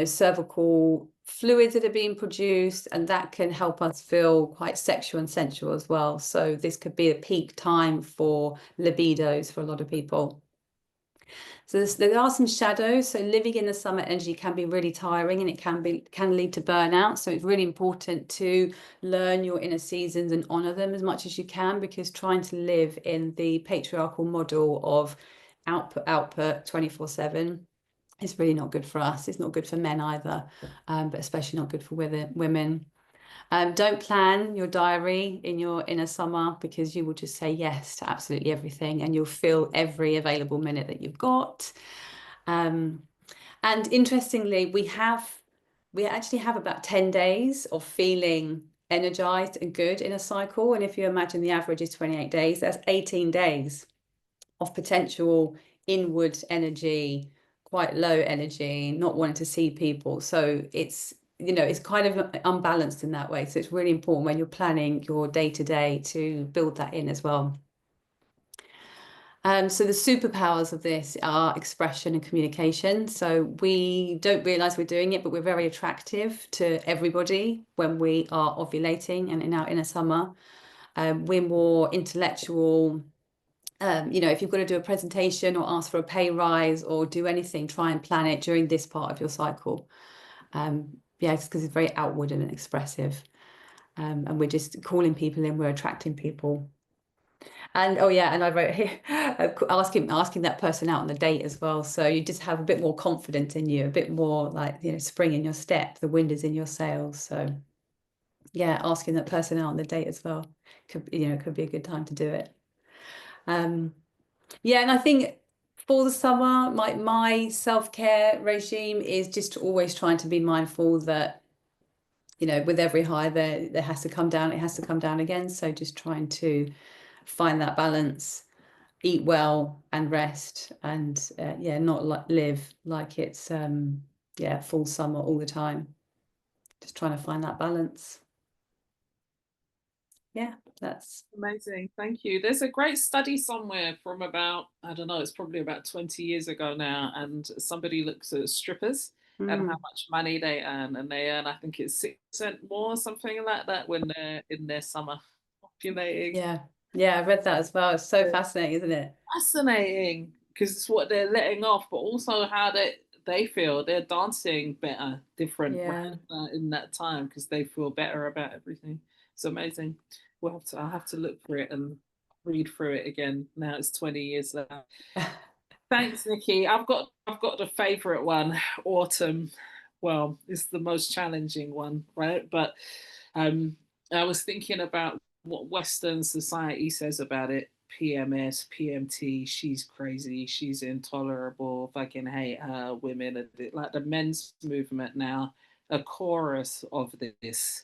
Speaker 3: cervical fluids that are being produced, and that can help us feel quite sexual and sensual as well. So this could be a peak time for libidos for a lot of people. So there are some shadows. So living in the summer energy can be really tiring, and it can lead to burnout. So it's really important to learn your inner seasons and honor them as much as you can, because trying to live in the patriarchal model of output 24/7 is really not good for us. It's not good for men either, but especially not good for women. Don't plan your diary in your inner summer, because you will just say yes to absolutely everything, and you'll fill every available minute that you've got. And interestingly, we actually have about 10 days of feeling energized and good in a cycle. And if you imagine the average is 28 days, that's 18 days of potential inward energy, quite low energy, not wanting to see people. So it's kind of unbalanced in that way. So it's really important when you're planning your day-to-day to build that in as well. So the superpowers of this are expression and communication. So we don't realize we're doing it, but we're very attractive to everybody when we are ovulating and in our inner summer. We're more intellectual. If you've got to do a presentation or ask for a pay rise or do anything, try and plan it during this part of your cycle. It's because it's very outward and expressive. And we're just calling people in, we're attracting people. And and I wrote here, asking that person out on the date as well. So you just have a bit more confidence in you, a bit more like, spring in your step, the wind is in your sails. So yeah, asking that person out on the date as well could be a good time to do it. And I think for the summer, my self-care regime is just always trying to be mindful that, with every high there has to come down, it has to come down again. So just trying to find that balance, eat well and rest, and not live like it's full summer all the time. Just trying to find that balance. Yeah, that's
Speaker 2: amazing. Thank you. There's a great study somewhere from about, I don't know, it's probably about 20 years ago now, and somebody looks at strippers and how
Speaker 3: Mm.
Speaker 2: much money they earn, and they earn, I think it's 6% more, something like that, when they're in their summer ovulating.
Speaker 3: Yeah. Yeah, I read that as well. It's so fascinating, isn't it?
Speaker 2: Fascinating, because it's what they're letting off, but also how they feel. They're dancing better, different,
Speaker 3: Yeah.
Speaker 2: right, in that time, because they feel better about everything. It's amazing. I'll have to look for it and read through it again. Now it's 20 years later. Thanks, Nikki. I've got the favorite one, autumn. Well, it's the most challenging one, right? But um, I was thinking about what Western society says about it. PMS, PMT, she's crazy, she's intolerable, fucking hate her, women, like the men's movement now, a chorus of this.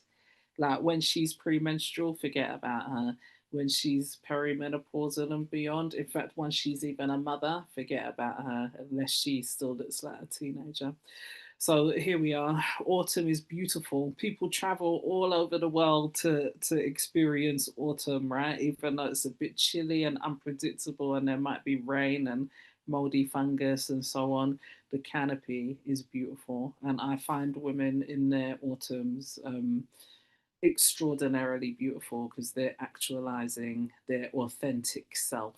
Speaker 2: Like when she's premenstrual, forget about her. When she's perimenopausal and beyond, in fact, once she's even a mother, forget about her, unless she still looks like a teenager. So here we are. Autumn is beautiful. People travel all over the world to experience autumn, right? Even though it's a bit chilly and unpredictable, and there might be rain and moldy fungus and so on, the canopy is beautiful. And I find women in their autumns extraordinarily beautiful because they're actualizing their authentic self.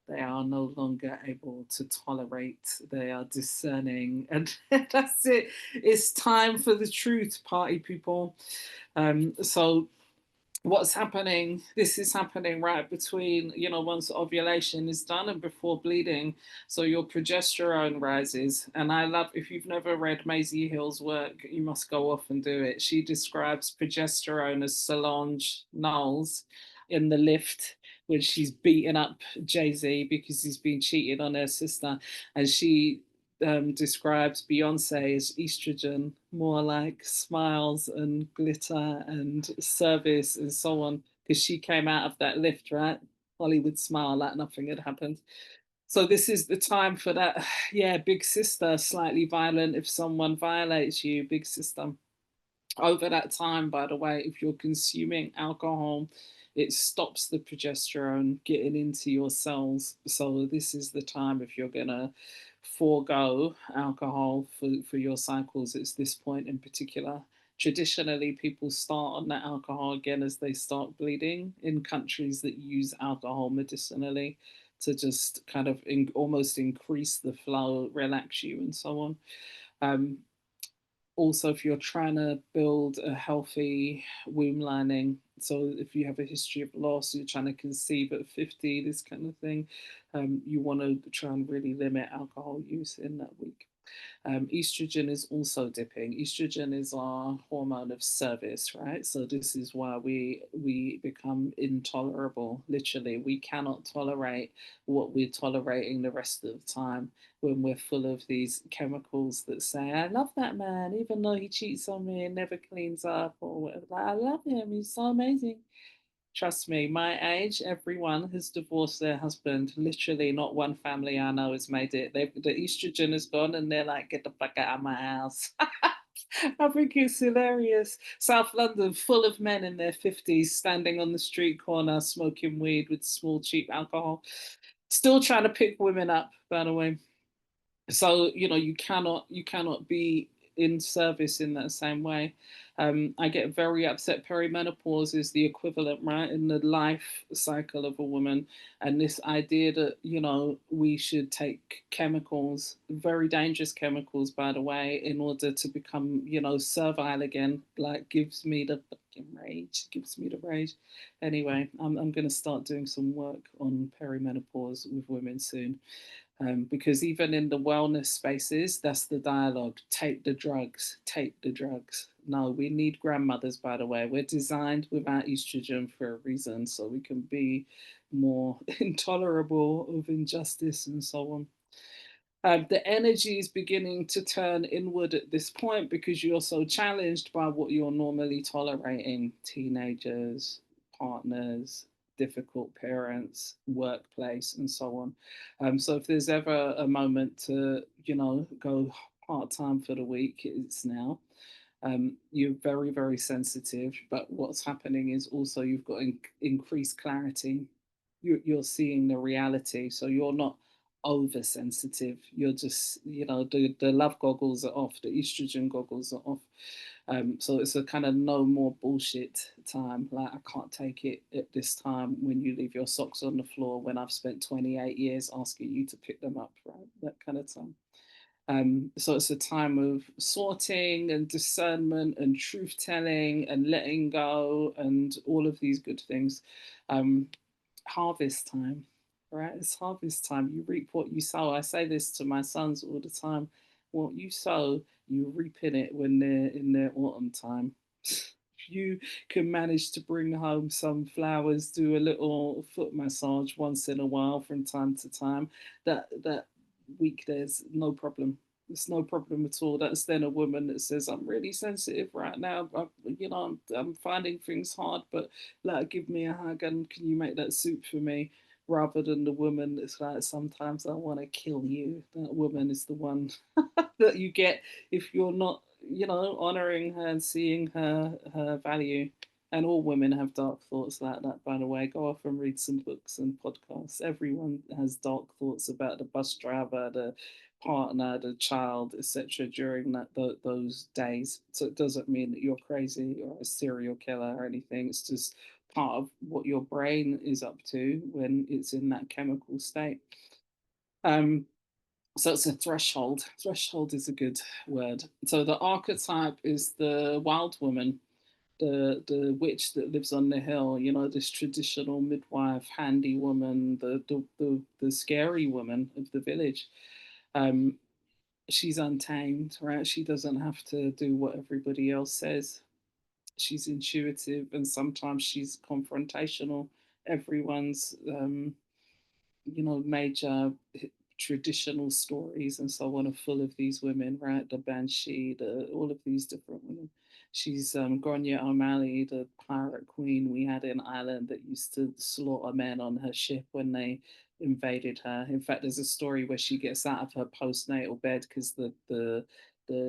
Speaker 2: They are no longer able to tolerate, they are discerning, and that's it. It's time for the truth, party people. So what's happening, this is happening right between, once ovulation is done and before bleeding, so your progesterone rises. And I love, if you've never read Maisie Hill's work, you must go off and do it. She describes progesterone as Solange Knowles in The Lift, when she's beating up Jay-Z because he's been cheated on her sister, and she describes Beyonce as estrogen, more like smiles and glitter and service and so on, because she came out of that lift, right? Hollywood smile like nothing had happened. So this is the time for that, yeah, big sister, slightly violent if someone violates you, big sister. Over that time, by the way, if you're consuming alcohol, it stops the progesterone getting into your cells. So this is the time, if you're gonna forego alcohol for your cycles, it's this point in particular. Traditionally, people start on that alcohol again as they start bleeding in countries that use alcohol medicinally to just kind of almost increase the flow, relax you, and so on. Um, Also, if you're trying to build a healthy womb lining, so if you have a history of loss, you're trying to conceive at 50, this kind of thing, you want to try and really limit alcohol use in that week. Estrogen is also dipping. Estrogen is our hormone of service, right? So this is why we become intolerable. Literally, we cannot tolerate what we're tolerating the rest of the time when we're full of these chemicals that say, "I love that man, even though he cheats on me and never cleans up," or whatever. Like, "I love him. He's so amazing." Trust me, my age, everyone has divorced their husband. Literally, not one family I know has made it. The estrogen is gone, and they're like, "Get the fuck out of my house." I think it's hilarious. South London, full of men in their 50s, standing on the street corner, smoking weed with small, cheap alcohol. Still trying to pick women up, by the way. So you cannot be in service in that same way. I get very upset. Perimenopause is the equivalent, right, in the life cycle of a woman, and this idea that we should take chemicals, very dangerous chemicals, by the way, in order to become servile again, like, gives me the fucking rage. Gives me the rage. Anyway, I'm going to start doing some work on perimenopause with women soon. Because even in the wellness spaces, that's the dialogue. Take the drugs, take the drugs. No, we need grandmothers, by the way. We're designed without estrogen for a reason, so we can be more intolerable of injustice and so on. The energy is beginning to turn inward at this point because you're so challenged by what you're normally tolerating: teenagers, partners, difficult parents, workplace, and so on. So if there's ever a moment to, go part time for the week, it's now. You're very, very sensitive, but what's happening is also you've got increased clarity. You're seeing the reality, so you're not oversensitive. You're just, the love goggles are off, the estrogen goggles are off. So it's a kind of no more bullshit time. Like, I can't take it at this time when you leave your socks on the floor when I've spent 28 years asking you to pick them up, right? That kind of time. So it's a time of sorting and discernment and truth telling and letting go and all of these good things. Harvest time, right? It's harvest time. You reap what you sow. I say this to my sons all the time. What you sow, you reap in it when they're in their autumn time. If you can manage to bring home some flowers, do a little foot massage once in a while from time to time, that week there's no problem. It's no problem at all. That's then a woman that says, I'm really sensitive right now. I'm finding things hard, but like, give me a hug and can you make that soup for me? Rather than the woman that's like, sometimes I want to kill you. That woman is the one that you get if you're not, honoring her and seeing her value. And all women have dark thoughts like that, by the way. Go off and read some books and podcasts. Everyone has dark thoughts about the bus driver, the partner, the child, etc. during those days. So it doesn't mean that you're crazy or a serial killer or anything. It's just part of what your brain is up to when it's in that chemical state. So it's a threshold. Threshold is a good word. So the archetype is the wild woman, the witch that lives on the hill, this traditional midwife, handy woman, the scary woman of the village. She's untamed, right? She doesn't have to do what everybody else says. She's intuitive and sometimes she's confrontational. Everyone's major traditional stories and so on are full of these women, right? The Banshee, all of these different women. She's Grania O'Malley, the pirate queen we had in Ireland that used to slaughter men on her ship when they invaded her. In fact, there's a story where she gets out of her postnatal bed because the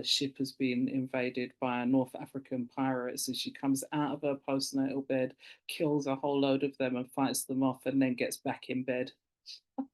Speaker 2: ship has been invaded by a North African pirate. So she comes out of her postnatal bed, kills a whole load of them and fights them off and then gets back in bed.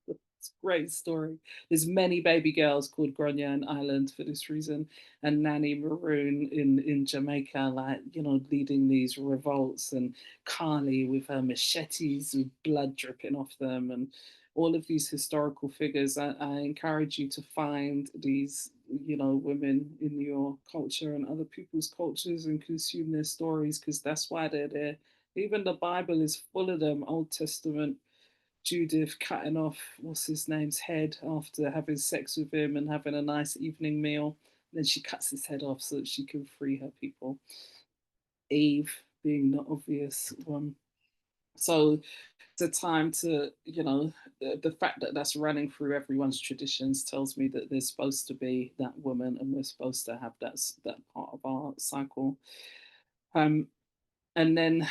Speaker 2: It's a great story. There's many baby girls called Grania in Ireland for this reason, and Nanny Maroon in Jamaica, like, leading these revolts, and Carly with her machetes with blood dripping off them, and all of these historical figures. I encourage you to find these, women in your culture and other people's cultures and consume their stories because that's why they're there. Even the Bible is full of them. Old Testament, Judith cutting off what's his name's head after having sex with him and having a nice evening meal. Then she cuts his head off so that she can free her people. Eve being the obvious one. So it's a time to, the fact that that's running through everyone's traditions tells me that there's supposed to be that woman and we're supposed to have that part of our cycle. And then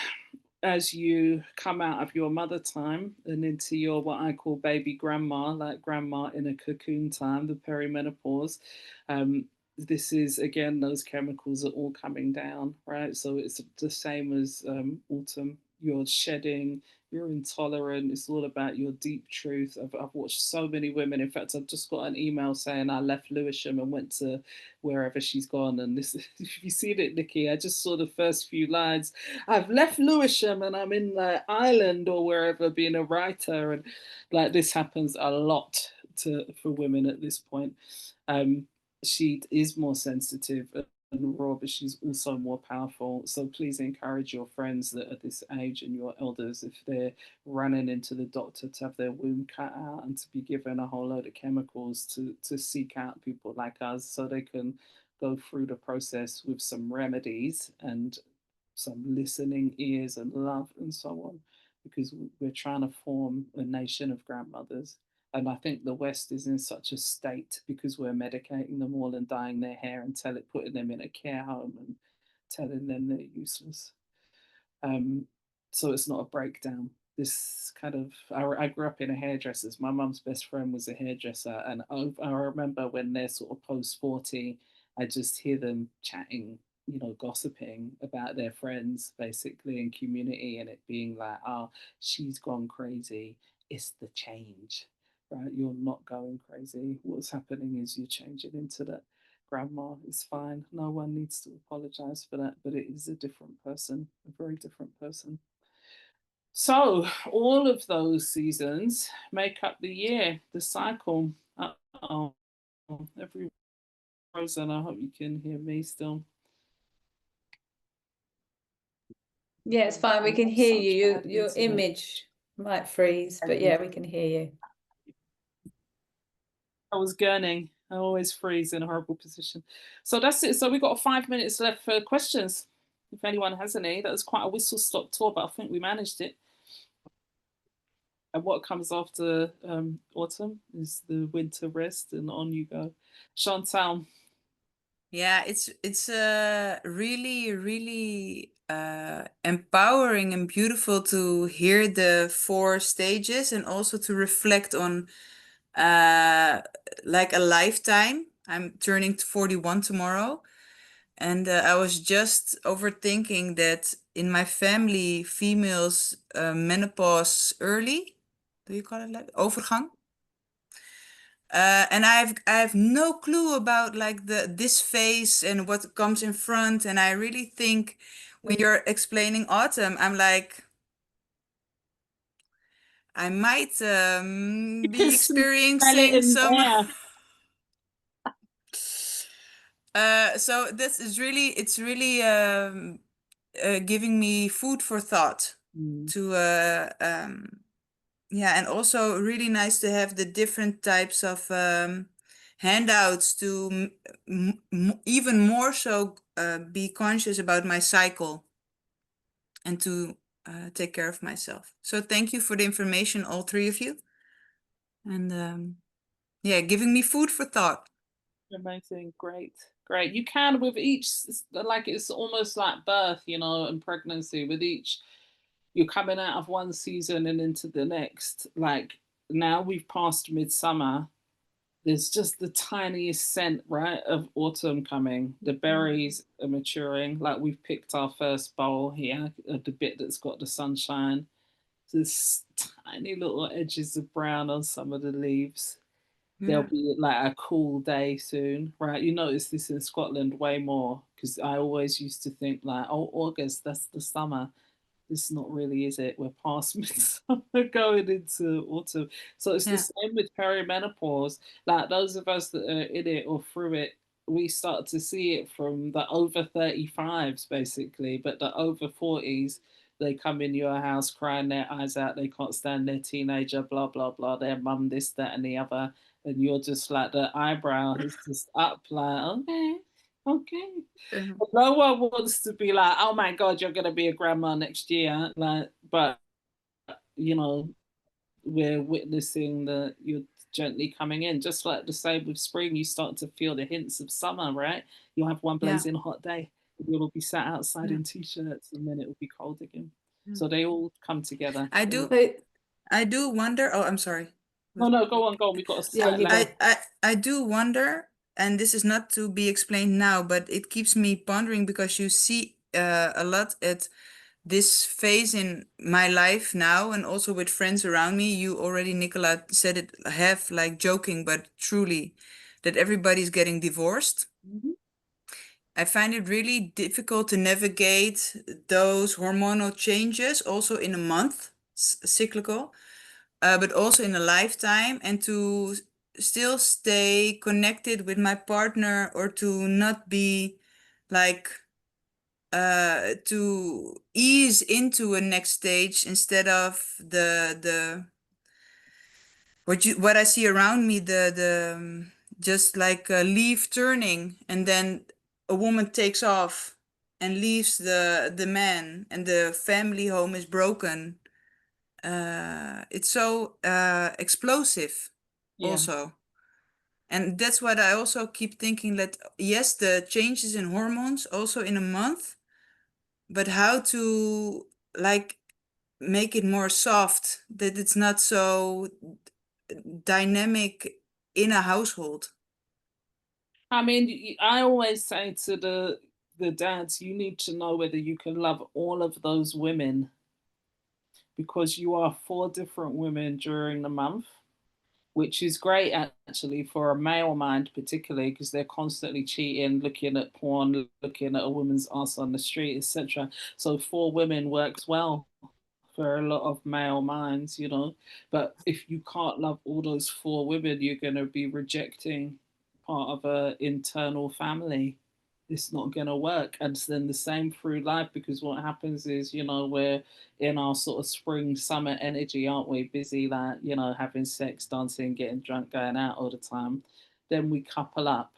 Speaker 2: as you come out of your mother time and into your what I call baby grandma, like grandma in a cocoon time, the perimenopause, this is again, those chemicals are all coming down, right? So it's the same as autumn. You're shedding, you're intolerant. It's all about your deep truth. I've watched so many women. In fact, I've just got an email saying I left Lewisham and went to wherever she's gone. And this, if you seen it, Nikki, I just saw the first few lines. I've left Lewisham and I'm in like Ireland or wherever being a writer. And like this happens a lot for women at this point. She is more sensitive and raw, but she's also more powerful. So please encourage your friends that at this age and your elders, if they're running into the doctor to have their womb cut out and to be given a whole load of chemicals, to seek out people like us so they can go through the process with some remedies and some listening ears and love and so on, because we're trying to form a nation of grandmothers. And I think the West is in such a state because we're medicating them all and dyeing their hair and putting them in a care home and telling them they're useless. So it's not a breakdown. This kind of, I grew up in a hairdresser's. My mum's best friend was a hairdresser. And I remember when they're sort of post 40, I just hear them chatting, gossiping about their friends basically in community and it being like, oh, she's gone crazy. It's the change. right? You're not going crazy. What's happening is you're changing into that grandma. It's fine. No one needs to apologize for that, but it is a different person, a very different person. So all of those seasons make up the year, the cycle. Uh-oh. Every frozen. I hope you can hear me still.
Speaker 3: Yeah, it's fine. We can hear you. Your image might freeze, but yeah, we can hear you.
Speaker 2: I was gurning. I always freeze in a horrible position. So that's it. So we've got 5 minutes left for questions. If anyone has any, that was quite a whistle stop tour, but I think we managed it. And what comes after autumn is the winter rest, and on you go. Chantal.
Speaker 5: Yeah, it's really really empowering and beautiful to hear the 4 stages and also to reflect on like a lifetime. I'm turning 41 tomorrow, and I was just overthinking that in my family, females menopause early. Do you call it like overgang? And I have no clue about like this phase and what comes in front. And I really think when you're explaining autumn, I'm like, I might
Speaker 2: You can
Speaker 5: be
Speaker 2: smell it
Speaker 5: experiencing
Speaker 2: in
Speaker 5: some.
Speaker 2: air.
Speaker 5: So this is really, it's really giving me food for thought to yeah, and also really nice to have the different types of handouts to even more so be conscious about my cycle and to take care of myself. So thank you for the information, all 3 of you. And yeah, giving me food for thought.
Speaker 2: Amazing. Great. Great. You can with each, like it's almost like birth, you know, and pregnancy. With each, you're coming out of one season and into the next. Like now we've passed midsummer. There's just the tiniest scent, right, of autumn coming. The berries are maturing. Like we've picked our first bowl here, the bit that's got the sunshine. There's tiny little edges of brown on some of the leaves. There'll
Speaker 5: Yeah.
Speaker 2: be like a cool day soon, right? You notice this in Scotland way more because I always used to think like, oh, August, that's the summer. This not really, is it? We're past midsummer going into autumn. So it's the
Speaker 5: Yeah.
Speaker 2: same with perimenopause. Like those of us that are in it or through it, we start to see it from the over 35s basically, but the over 40s, they come in your house crying their eyes out. They can't stand their teenager, blah, blah, blah, their mum, this, that, and the other. And you're just like, the eyebrow is just up, like, okay, okay. No one wants to be like, oh my God, you're going to be a grandma next year. Like, but, you know, we're witnessing that you're gently coming in. Just like the same with spring, you start to feel the hints of summer, right? You'll have one
Speaker 5: Yeah.
Speaker 2: blazing hot day. You'll be sat outside
Speaker 5: Yeah.
Speaker 2: in t-shirts and then it will be cold again.
Speaker 5: Yeah.
Speaker 2: So they all come together.
Speaker 5: I do wonder. Oh, I'm sorry.
Speaker 2: No, no, go on, go on. We've got a
Speaker 3: Yeah,
Speaker 2: slight
Speaker 3: you
Speaker 2: lag.
Speaker 3: go.
Speaker 5: I do wonder, and this is not to be explained now, but it keeps me pondering because you see a lot at this phase in my life now, and also with friends around me. You already, Nicola, said it, have like joking, but truly, that everybody's getting divorced. I find it really difficult to navigate those hormonal changes also in a month, cyclical, but also in a lifetime, and to still stay connected with my partner or to not be like to ease into a next stage instead of the what I see around me, the just like a leaf turning, and then a woman takes off and leaves the man, and the family home is broken. It's so explosive,
Speaker 2: Yeah.
Speaker 5: also. And that's what I also keep thinking, that yes, the changes in hormones also in a month, but how to like make it more soft, that it's not so dynamic in a household.
Speaker 2: I mean, I always say to the dads, you need to know whether you can love all of those women because you are 4 different women during the month. which is great actually for a male mind, particularly because they're constantly cheating, looking at porn, looking at a woman's ass on the street, etc. So for women works well for a lot of male minds, you know. But if you can't love all those four women, you're going to be rejecting part of a internal family. It's not going to work. And then the same through life, because what happens is, you know, we're in our sort of spring, summer energy, aren't we? Busy, like, you know, having sex, dancing, getting drunk, going out all the time. Then we couple up.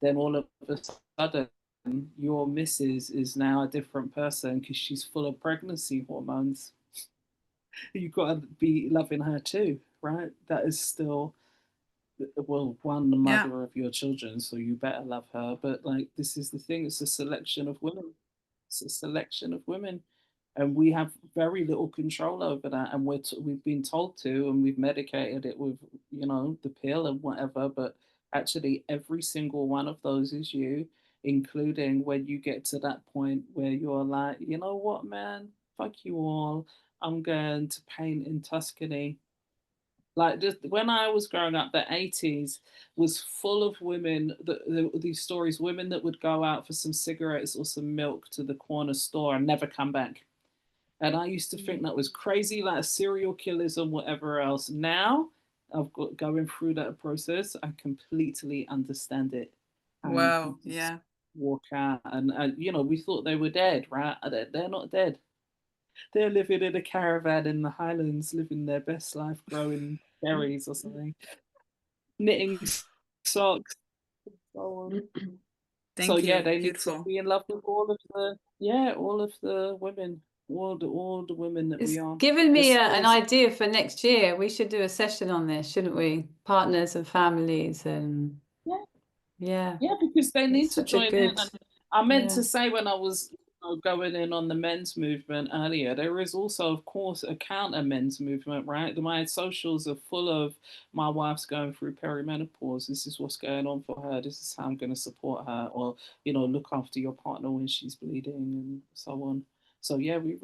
Speaker 2: Then all of a sudden, your missus is now a different person because she's full of pregnancy hormones. You've got to be loving her too, right? That is still, well, one, the
Speaker 5: Yeah.
Speaker 2: mother of your children, so you better love her. But like, this is the thing, it's a selection of women. It's a selection of women. And we have very little control over that. And we've been told to, and we've medicated it with, you know, the pill and whatever. But actually, every single one of those is you, including when you get to that point where you're like, you know what, man, fuck you all. I'm going to paint in Tuscany. Like, just when I was growing up, the 80s was full of women, these stories, women that would go out for some cigarettes or some milk to the corner store and never come back. And I used to think that was crazy, like serial killers and whatever else. Now I've got going through that process, I completely understand it. And you
Speaker 5: Wow.
Speaker 2: just
Speaker 5: Yeah.
Speaker 2: walk out, and you know, we thought they were dead, right? They're not dead. They're living in a caravan in the Highlands, living their best life, growing berries or something, knitting socks, so on. So
Speaker 5: Thank
Speaker 2: yeah,
Speaker 5: you.
Speaker 2: they need to
Speaker 5: Beautiful.
Speaker 2: be in love with all of the, yeah, all of the women, all the women that we
Speaker 3: It's
Speaker 2: are.
Speaker 3: given me
Speaker 2: There's,
Speaker 3: an
Speaker 2: there's,
Speaker 3: idea for next year. We should do a session on this, shouldn't we? Partners and families, and
Speaker 2: yeah,
Speaker 3: yeah,
Speaker 2: yeah, because they need
Speaker 3: it's
Speaker 2: to
Speaker 3: such a
Speaker 2: join in.
Speaker 3: good,
Speaker 2: And I meant
Speaker 3: yeah,
Speaker 2: to say when I was, you know, going in on the men's movement earlier, there is also, of course, a counter men's movement, right? My socials are full of my wife's going through perimenopause. This is what's going on for her. This is how I'm going to support her, or, you know, look after your partner when she's bleeding and so on. So yeah, we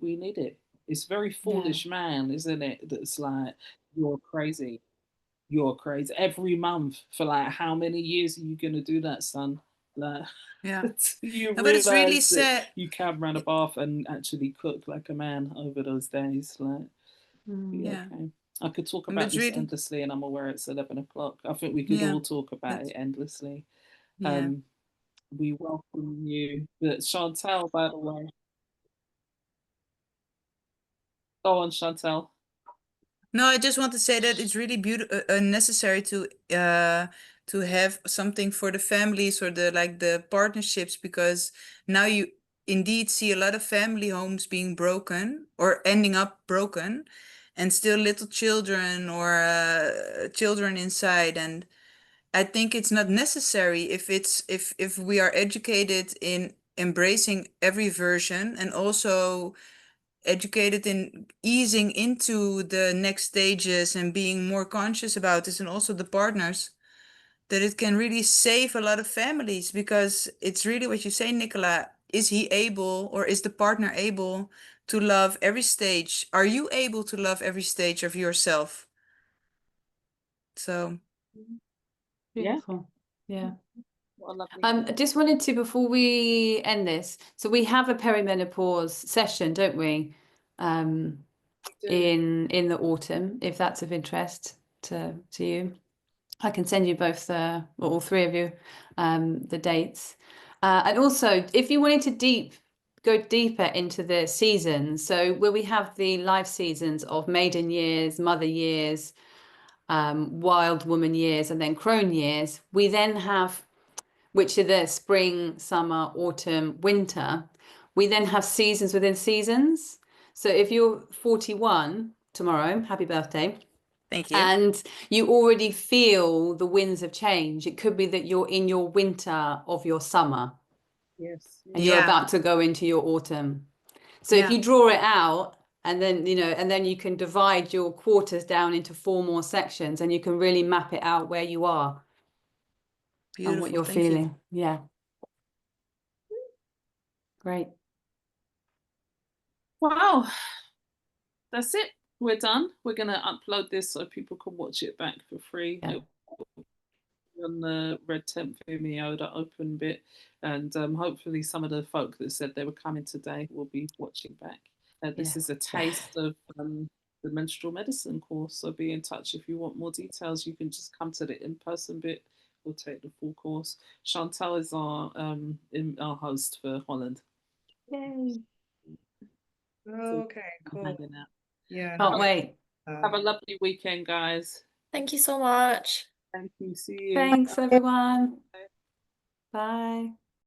Speaker 2: need it. It's very
Speaker 3: yeah.
Speaker 2: foolish, man, isn't it? That's like, you're crazy. You're crazy. Every month for like how many years are you gonna do that, son? Like,
Speaker 5: Yeah.
Speaker 2: you
Speaker 5: No, but it's really
Speaker 2: realize that
Speaker 5: sad.
Speaker 2: you can run a bath and actually cook like a man over those days. Like, yeah,
Speaker 5: Yeah.
Speaker 2: okay. I could talk
Speaker 5: But
Speaker 2: about
Speaker 5: it's
Speaker 2: this
Speaker 5: really,
Speaker 2: endlessly, and I'm aware it's 11 o'clock. I think we could
Speaker 5: yeah.
Speaker 2: all talk about
Speaker 5: But
Speaker 2: it endlessly.
Speaker 5: yeah.
Speaker 2: Um, we welcome you. But Chantal, by the way, go on, Chantal.
Speaker 5: No, I just want to say that it's really beautiful, necessary to have something for the families or the like the partnerships, because now you indeed see a lot of family homes being broken or ending up broken, and still little children or children inside. And I think it's not necessary if if we are educated in embracing every version, and also educated in easing into the next stages and being more conscious about this, and also the partners, that it can really save a lot of families, because it's really what you say, Nicola. Is he able, or is the partner able to love every stage? Are you able to love every stage of yourself? So,
Speaker 2: Yeah,
Speaker 3: Beautiful. Yeah.
Speaker 2: what a lovely.
Speaker 3: I just wanted to, before we end this, so we have a perimenopause session, don't we? In the autumn, if that's of interest to you. I can send you both or all three of you, the dates. And also, if you wanted to go deeper into the seasons, so where we have the life seasons of maiden years, mother years, wild woman years, and then crone years, we then have, which are the spring, summer, autumn, winter. We then have seasons within seasons. So if you're 41 tomorrow, happy birthday,
Speaker 5: thank you.
Speaker 3: and you already feel the winds of change, it could be that you're in your winter of your summer
Speaker 2: Yes,
Speaker 3: and you're
Speaker 2: yes.
Speaker 5: Yeah,
Speaker 3: about to go into your autumn. So if
Speaker 5: yeah,
Speaker 3: you draw it out, and then, you know, and then you can divide your quarters down into 4 more sections, and you can really map it out where you are and what
Speaker 5: beautiful.
Speaker 3: you're
Speaker 5: Thank you.
Speaker 3: feeling. Yeah, great.
Speaker 2: Wow, that's it. we're done. We're going to upload this so people can watch it back for free.
Speaker 3: Yeah.
Speaker 2: On the Red Tent Vimeo, the open bit, and hopefully some of the folk that said they were coming today will be watching back. This is a taste of the menstrual medicine course, so be in touch if you want more details. You can just come to the in-person bit or take the full course. Chantal is our host for Holland.
Speaker 3: Yay.
Speaker 1: Okay, cool. Yeah.
Speaker 3: Can't wait.
Speaker 2: Have a lovely weekend, guys.
Speaker 4: Thank you so much.
Speaker 2: Thank you. See you.
Speaker 3: Thanks, everyone. Bye.